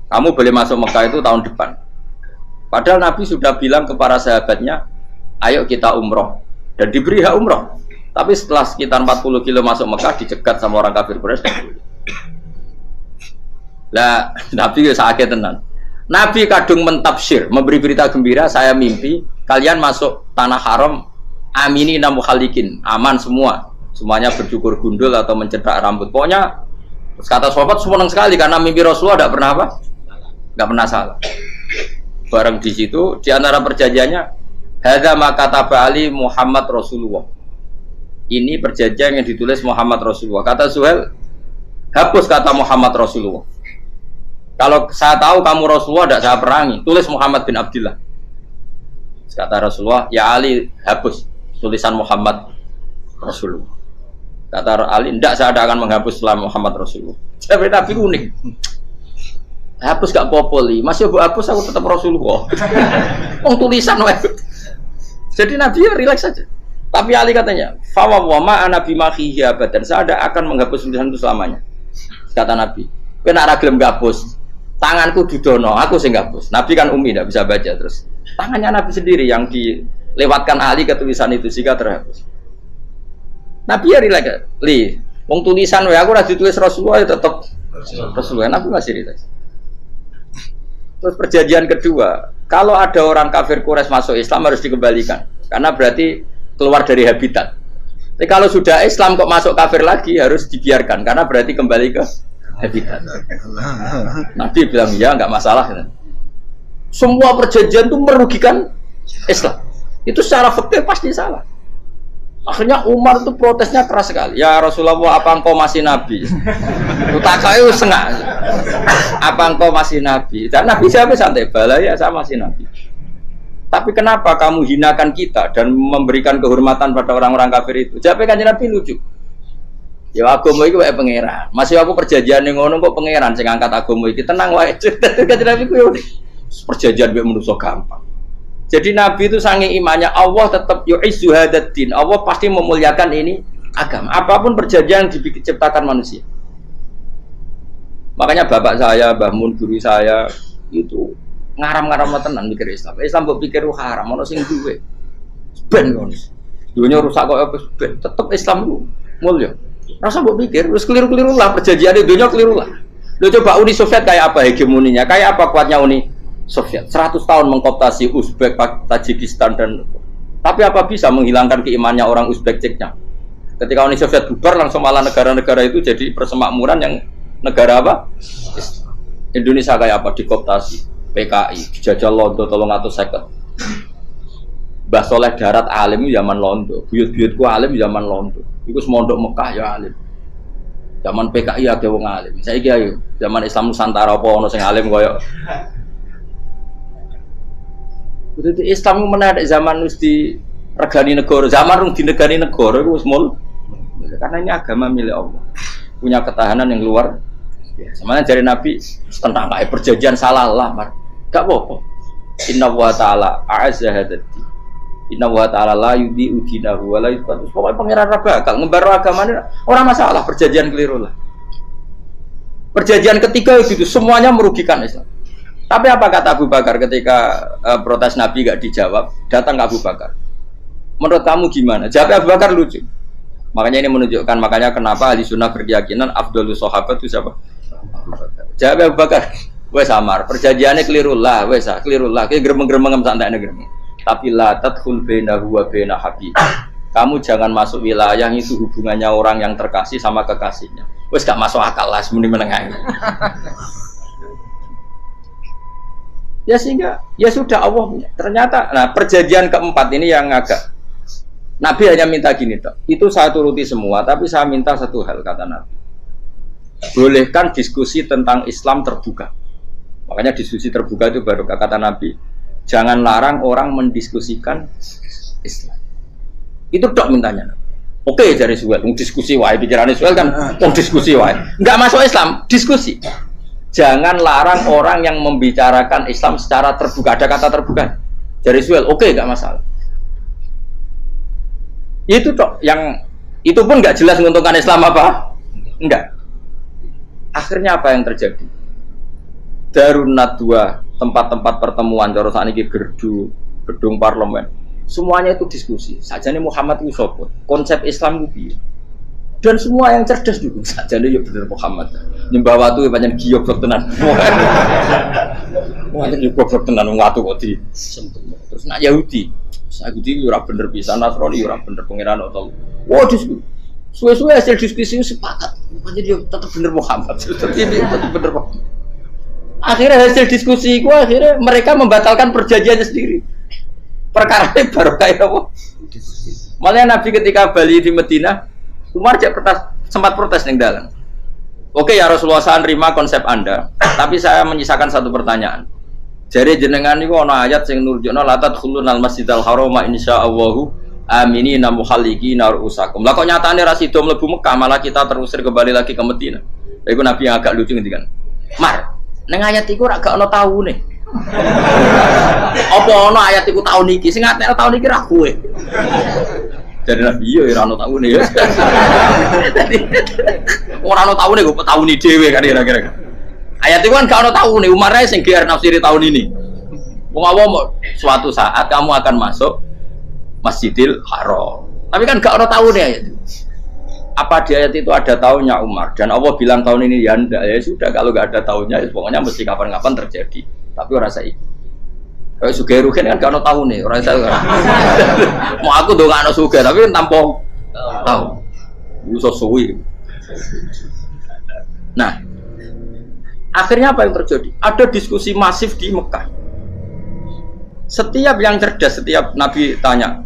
Kamu boleh masuk Mekah itu tahun depan. Padahal Nabi sudah bilang ke para sahabatnya, ayo kita umroh. Dan diberi hak umroh. Tapi setelah sekitar 40 kilo masuk Mekah, dicegat sama orang kafir Quraisy. Lah, Nabi sakit tenan. Nabi kadung mentafsir, memberi berita gembira, saya mimpi kalian masuk tanah haram amini namu khalikin, aman semua, semuanya bercukur gundul atau mencetak rambut. Pokoknya kata sahabat senang sekali karena mimpi Rasulullah tidak pernah apa, nggak pernah salah. Bareng di situ di antara perjanjiannya, hadza ma kataba ali Muhammad Rasulullah. Ini perjanjian yang ditulis Muhammad Rasulullah. Kata Suhail, hapus kata Muhammad Rasulullah. Kalau saya tahu kamu Rasulullah tidak saya perangi, tulis Muhammad bin Abdullah. Kata Rasulullah, ya Ali hapus tulisan Muhammad Rasulullah. Kata Ali, tidak saya akan menghapus setelah Muhammad Rasulullah. Tapi unik. Hapus gak popoli, masih aku hapus aku tetap Rasulullah. Tulisan Jadi Nabi ya rileks saja. Tapi Ali katanya, fawwama ana bimakhihi abadan. Saya tidak akan menghapus tulisan itu selamanya. Kata Nabi, kena ragilem gapus. Tanganku didono, aku sing gapus. Nabi kan umi tidak bisa baca terus. Tangannya Nabi sendiri yang dilewatkan Ali ke tulisan itu sehingga terhapus. Nabi ya rileks. Wong tulisan aku ora ditulis Rasulullah ya tetap Rasulullah. Nabi masih rileks. Terus perjanjian kedua, kalau ada orang kafir Quraisy masuk Islam harus dikembalikan karena berarti keluar dari habitat. Tapi kalau sudah Islam kok masuk kafir lagi harus dibiarkan karena berarti kembali ke habitat. Nabi bilang ya nggak masalah. Semua perjanjian itu merugikan Islam. Itu secara fikih pasti salah. Akhirnya Umar itu protesnya keras sekali. Ya Rasulullah, apa engkau masih nabi? Utakayu sengak. Apa engkau masih nabi? Dan Nabi siapa santai bala ya saya masih nabi. Tapi kenapa kamu hinakan kita dan memberikan kehormatan pada orang-orang kafir itu? Jawab Kanjeng Nabi lucu. Ya agama iki wae pangeran. Masih aku perjanjian ning ngono kok pangeran sing angkat agama iki tenang wae. Kanjeng Nabi ku yo perjanjian wae manusa gampang. Jadi Nabi itu saking imannya Allah tetap yu'izzu hadaddin. Allah pasti memuliakan ini agama. Apapun perjanjian yang diciptakan manusia. Makanya bapak saya, Mbah Mun guru saya itu ngaram-ngaram tenan mikir Islam. Islam mbok pikir haram, ono sing duwe. Ben ngono. Dunia rusak kok apa ben, tetep Islam ku mulya. Rasa mbok pikir wis keliru-keliru lah perjanjian dunia keliru lah. Lo coba Uni Soviet kayak apa hegemoninya? Kayak apa kuatnya Uni Soviet? 100 tahun mengkooptasi Uzbek, Tajikistan dan tapi apa bisa menghilangkan keimannya orang Uzbek Ceknya? Ketika Uni Soviet bubar langsung malah negara-negara itu jadi persemakmuran yang negara apa? Indonesia kayak apa? Dikooptasi PKI, dijajah Londo 350. Mbah Soleh Darat alim zaman Londo, buyut-buyutku alim zaman Londo. Iku semondok Mekah ya alim. Zaman PKI akeh wong alim. Saiki ayo zaman Islam Nusantara apa ono sing alim koyo. Kudu Islam menarik zaman wis di regani negara, zaman rung dinegani negara iku wis mul. Karena ini agama milik Allah. Punya ketahanan yang luar biasa. Mana dari Nabi tentang kayak perjanjian salah lah, gak apa-apa. Inna wa ta'ala a'azza hadati. Inna wa ta'ala la yudi udinahu wa la yudhatu. Pokoknya pengiran bakal ngembar agama ini orang masalah perjanjian keliru lah. Perjanjian ketiga itu semuanya merugikan Islam. Tapi apa kata Abu Bakar ketika protes Nabi gak dijawab, datang ke Abu Bakar. Menurut kamu gimana? Jawab Abu Bakar lucu. Makanya ini menunjukkan makanya kenapa ahli sunnah berkeyakinan Afdhalus Sahabat itu siapa? Jawab Abu Bakar. Wes samar, perjanjiannya keliru lah, wes keliru lah. Kayak gremeng-gremeng santai gremeng. Tapi la tadkhul bainahu wa baina habib. Kamu jangan masuk wilayah itu hubungannya orang yang terkasih sama kekasihnya. Wes gak masuk akal lah semuanya menengah. Ya sehingga ya sudah Allah punya. Ternyata nah perjanjian keempat ini yang agak Nabi hanya minta gini toh. Itu saya turuti semua, tapi saya minta satu hal kata Nabi. Bolehkan diskusi tentang Islam terbuka. Makanya diskusi terbuka itu baru kata Nabi. Jangan larang orang mendiskusikan Islam. Itu dok mintanya. Oke, dari Suel, diskusi wae pikirannya Suel kan, diskusi wae. Enggak masuk Islam, diskusi. Jangan larang orang yang membicarakan Islam secara terbuka. Ada kata terbuka. Dari Suel, oke, enggak masalah. Itu toh yang itu pun nggak jelas menguntungkan Islam apa? Enggak. Akhirnya apa yang terjadi? Darun Nadwa, tempat-tempat pertemuan cara sakniki gerdu, gedung parlemen. Semuanya itu diskusi. Sajane Muhammad itu sapa? Konsep Islam itu piye? Dan semua yang cerdas dulu sajane ya bener Muhammad. Nyembah watu pancen giyok tenan. Wah, itu goblok tenan wong watu kok di sentuh. Terus nak Yahudi Yahudi ora bener bisa, Nasrani ora bener pengiran atau. Wah, diskusi. Suwe-suwe hasil diskusi sepakat. Jadi tetap bener Muhammad. Tetap bener Muhammad. Akhirnya hasil diskusi itu akhirnya mereka membatalkan perjanjiannya sendiri. Perkara ini baru kayak apa? Malah Nabi ketika Bali di Medina, Umar sempat protes ning dalam. Oke ya Rasulullah, saya nerima konsep Anda, tapi saya menyisakan satu pertanyaan. Jadi jenengan niku ana ayat sing nurjukna la tadkhulunal masjidal harama insyaallahu aminina muhallikina ru'usakum. Lah kok nyatane ra sida mlebu Mekah malah kita terusir kembali lagi ke Madinah. Lha iku Nabi yang agak lucu ngendikan. Mar, ning ayat iku ra gak ana taune. Apa ana ayat iku taun iki? Sing ngatene taun iki ra kowe. Jadi Nabi iya ora ana taune ya. Ora ana taune kok tauni dhewe kan kira-kira. Ayat itu kan gak ada tahu nih, Umar aja yang biar nafsiri tahun ini. Mau suatu saat kamu akan masuk Masjidil Haram. Tapi kan gak ada tahu nih ayat itu. Apa di ayat itu ada tahunnya Umar? Dan Allah bilang tahun ini ya enggak, ya sudah kalau gak ada tahunnya, ya pokoknya mesti kapan-kapan terjadi. Tapi orang saya kayak Sugih Rugen kan gak ada tahu nih, orang saya. Mau aku tuh gak ada Sugih, tapi kan tanpa tahu. Itu sesuai. Nah. Akhirnya apa yang terjadi? Ada diskusi masif di Mekah. Setiap yang cerdas, setiap Nabi tanya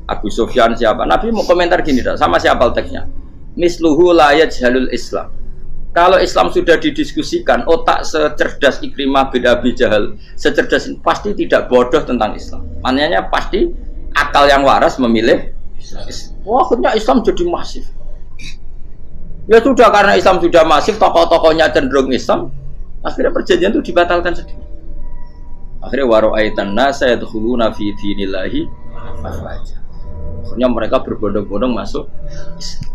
Abu Sufyan siapa? Nabi mau komentar gini, sama siapa teksnya? Misluhu la yajhalul Islam. Kalau Islam sudah didiskusikan, otak secerdas Ikrimah bin Abi Jahal, secerdas ini pasti tidak bodoh tentang Islam. Maknanya pasti akal yang waras memilih Islam. Wah, akhirnya Islam jadi masif. Ya sudah, karena Islam sudah masif, tokoh-tokohnya cenderung Islam, akhirnya perjanjian itu dibatalkan sendiri. Akhirnya waro'aitan nasa yadkhuluna fi dinillahi afwaja. Akhirnya mereka berbondong-bondong masuk.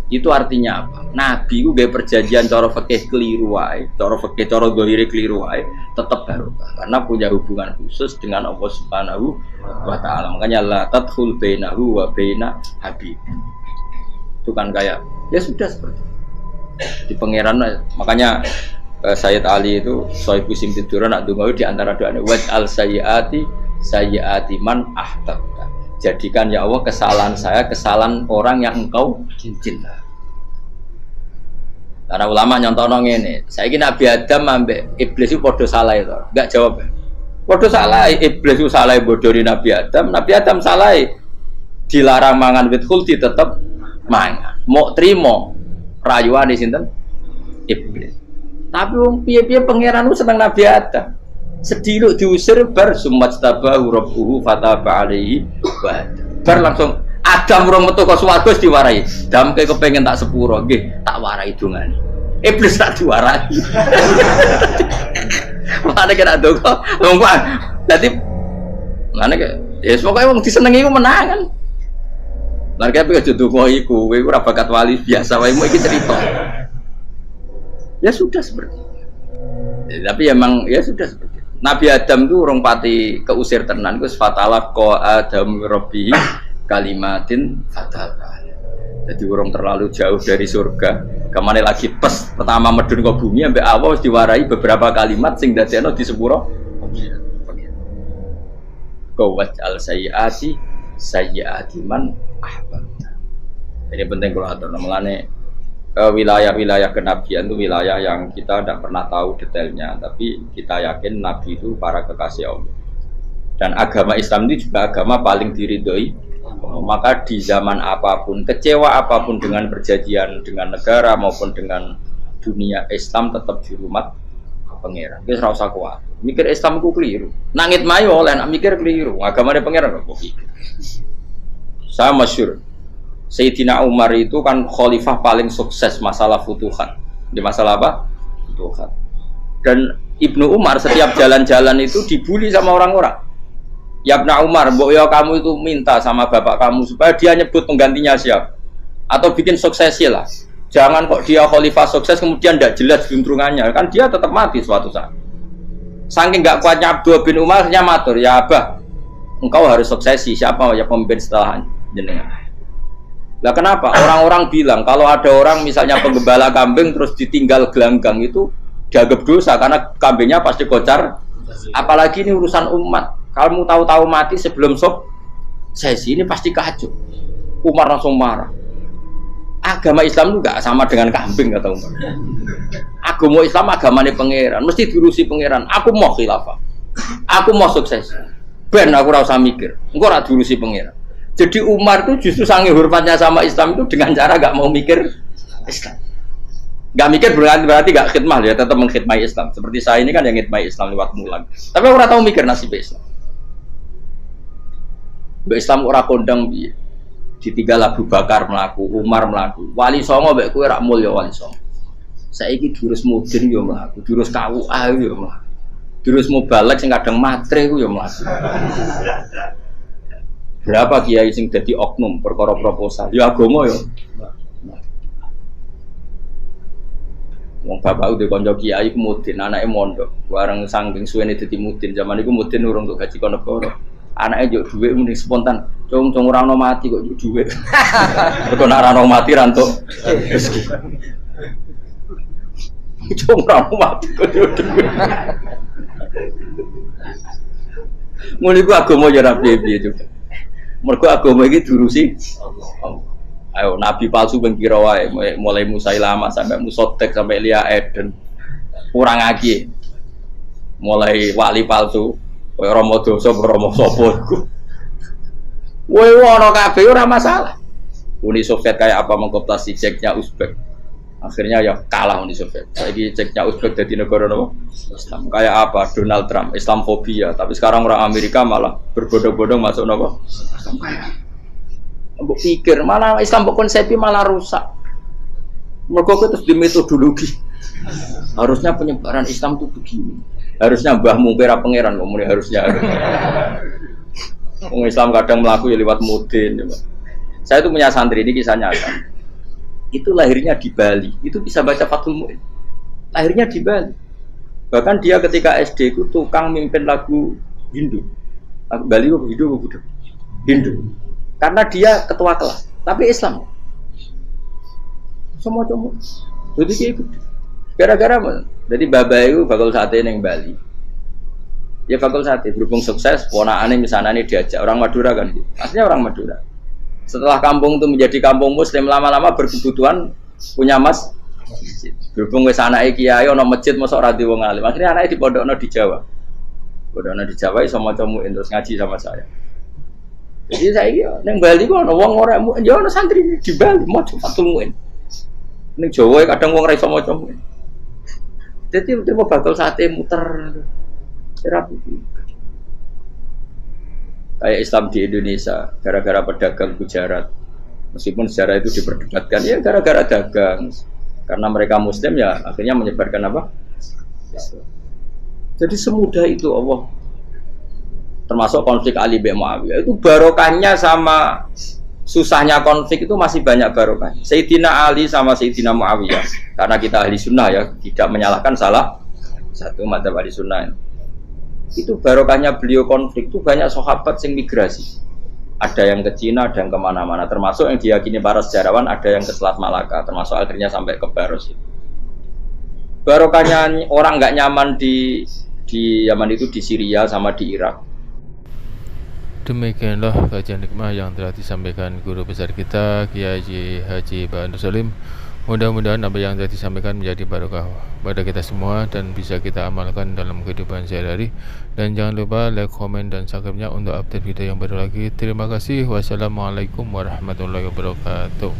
Itu artinya apa? Nabi itu gaya perjanjian cara fikih keliru wae, cara fikih cara zahire keliru wae, tetap barokah karena punya hubungan khusus dengan Allah Subhanahu wa taala. Makanya la tadkhul bainahu wa baina habib. Itu kan kayak ya sudah seperti itu. Di pangeran makanya Sayyid Ali itu Sohibu Simtiduran nak dungawi di antara doanya waj'al sayyiati man ahtabta. Jadikan ya Allah kesalahan saya kesalahan orang yang engkau cinta. Karena ulama nyontono ngene, saiki Nabi Adam ambek iblis itu padha salah itu. Enggak jawab. Padha salah, iblis itu salah bodoni Nabi Adam salah dilarang mangan wit khuldi tetep mangan. Mau trimo rayuane sinten? Iblis. Tapi wong piye-piye pangeran ku seneng Nabi Adam. Sediluk diusir bar sumastabahu rabbuhu fataba alaihi wa bar langsung Adam urung metu ke swarga diwarai. Damke kepengin tak sepuro nggih, tak warai dongane. Iblis tak diwarai. Makane kena donga, wong kuwi. Dadi ngene ke ya pokoke wong disenengi ku menang kan. Lah kaya aja donga iku, kowe ora bakat wali biasa wae iki cerita. Ya sudah seperti itu. Tapi emang ya sudah seperti itu. Nabi Adam itu urung pati keusir tenan ku fatala qa Adam rabbi kalimatin fataba. Jadi urung terlalu jauh dari surga. Kemana lagi pas pertama medun ke bumi ambek Allah wis diwarai beberapa kalimat sing dadekno di sepuro. Qawat al sayyiati man ahbab. Ini penting kalau atur namanya wilayah-wilayah kenabian itu wilayah yang kita tidak pernah tahu detailnya, tapi kita yakin Nabi itu para kekasih Allah. Dan agama Islam ini juga agama paling diridhoi. Maka di zaman apapun, kecewa apapun dengan perjanjian dengan negara maupun dengan dunia, Islam tetap di rumah pangeran. Kita rasa kuat. Mikir Islam itu keliru. Nangit mayo oleh nak mikir keliru. Agama dia pangeran kok pikir. Saya masyhur. Sayyidina Umar itu kan khalifah paling sukses masalah futuhat. Di masalah apa? Futuhat. Dan Ibnu Umar setiap jalan-jalan itu dibully sama orang-orang. Ya Ibnu Umar, mbok ya kamu itu minta sama bapak kamu supaya dia nyebut penggantinya siapa. Atau bikin suksesi lah. Jangan kok dia khalifah sukses kemudian tidak jelas juntrungannya. Kan dia tetap mati suatu saat. Saking gak kuatnya Abdul bin Umar hanya matur, ya Abah, engkau harus suksesi. Siapa ya pemimpin setelah jenengan? Lah kenapa? Orang-orang bilang kalau ada orang misalnya penggembala kambing terus ditinggal gelanggang itu dianggap dosa karena kambingnya pasti kocar. Apalagi ini urusan umat. Kamu tahu-tahu mati sebelum sesi ini pasti kacau. Umar langsung marah. Agama Islam itu enggak sama dengan kambing kata Umar. Agama Islam agamanya pangeran, mesti diurusi pangeran. Aku mau khilafah. Aku mau sukses. Ben aku ora usah mikir. Engko ora diurusi pangeran. Jadi Umar itu justru sangat hormatnya sama Islam itu dengan cara gak mau mikir Islam. Gak mikir berarti gak khidmah ya, tetap mengkhidmati Islam. Seperti saya ini kan yang khidmati Islam lewat mulang. Tapi orang tahu mikir nasib Islam. Islam orang kondang piye. Ditinggal Abu Bakar melaku, Umar melaku. Wali Songo mbek kowe rak mulya Wali Songo. Saiki durus mudin yo mlaku, durus KUA yo mlaku. Durus mubalek sing kadang matre ku yo mlaku. Berapa kiai sing dadi oknum perkara proposal? Ya agama ya. Wong bapak udah kanca kiai ku mudin, anake mondok. Bareng saking suwene dadi mudin, zaman iku mudin urung untuk gaji kono negara. Anake njuk dhuwit muni spontan. Cung ora ono mati kok njuk dhuwit. Mergo nek ora ono mati ra entuk rezeki. Cung ora ono mati kok njuk dhuwit. Mulai ku agama ya ra piye-piye juga. Mergo agama iki diurusi Allah. Ayo nabi palsu ben kira wae mulai Musailama sampai Musotek sampai Lia Eden. Kurang lagi. Mulai wali palsu kaya Rama Dosa Rama sapa iku. Kowe ono kabeh ora masalah. Uni Soviet kayak apa mengkooptasi ceknya Uzbek. Akhirnya ya kalah Uni Soviet. Saiki ceknya Uzbek dadi negara napa? Islam. Kayak apa Donald Trump, Islamfobia, tapi sekarang orang Amerika malah berbondong-bondong masuk napa? Islam kaya. Mbok pikir malah Islam mbok konsepi malah rusak. Mergo terus di metodologi. Harusnya penyebaran Islam itu begini. Harusnya mbahmu kira pangeran kok muni harusnya. Wong Islam kadang mlaku ya liwat mudin ya, Pak. Saya itu punya santri, ini kisah nyata. Itu lahirnya di Bali, itu bisa baca Fathul Mu'in. Lahirnya di Bali. Bahkan dia ketika SD itu tukang mimpin lagu Hindu. Lagu Bali itu Hindu. Karena dia ketua kelas, tapi Islam. Semua cuma. Jadi kayak gitu. Gara-gara jadi bapak itu bakal sate neng Bali. Ya bakal sate berhubung sukses, ponakane misalnya ini diajak orang Madura kan gitu. Aslinya orang Madura. Setelah kampung itu menjadi kampung muslim, lama-lama berkebutuhan punya masjid. Berhubung wis anake kiai ana masjid mosok ora di wong alim. Akhirnya anake dipondokno di Jawa. Pondokno di Jawa iso maca muin terus ngaji sama saya. Jadi saya iki ning Bali kok ana wong ora muin, ya ana santri di Bali maca Fathul Muin. Ning Jawa kadang wong ora iso maca muin. Jadi terima bakal sate muter. Kayak Islam di Indonesia gara-gara pedagang Gujarat, meskipun sejarah itu diperdebatkan ya gara-gara dagang, karena mereka Muslim ya akhirnya menyebarkan apa? Jadi semudah itu Allah. Termasuk konflik Ali bin Muawiyah itu barokahnya sama susahnya konflik itu masih banyak barokah. Sayyidina Ali sama Sayyidina Muawiyah, karena kita ahli sunnah ya tidak menyalahkan salah satu madzhab ahli sunnah. Itu barokahnya beliau konflik itu banyak sahabat yang migrasi, ada yang ke Cina, ada yang kemana-mana, termasuk yang diyakini para sejarawan ada yang ke Selat Malaka, termasuk akhirnya sampai ke Baros. Barokahnya orang nggak nyaman di Yaman itu di Syria sama di Irak. Demikianlah kajian hikmah yang telah disampaikan guru besar kita Kiai Haji Ba'anur Salim. Mudah-mudahan apa yang telah disampaikan menjadi barokah pada kita semua dan bisa kita amalkan dalam kehidupan sehari-hari. Dan jangan lupa like, komen, dan subscribe-nya untuk update video yang baru lagi. Terima kasih. Wassalamualaikum warahmatullahi wabarakatuh.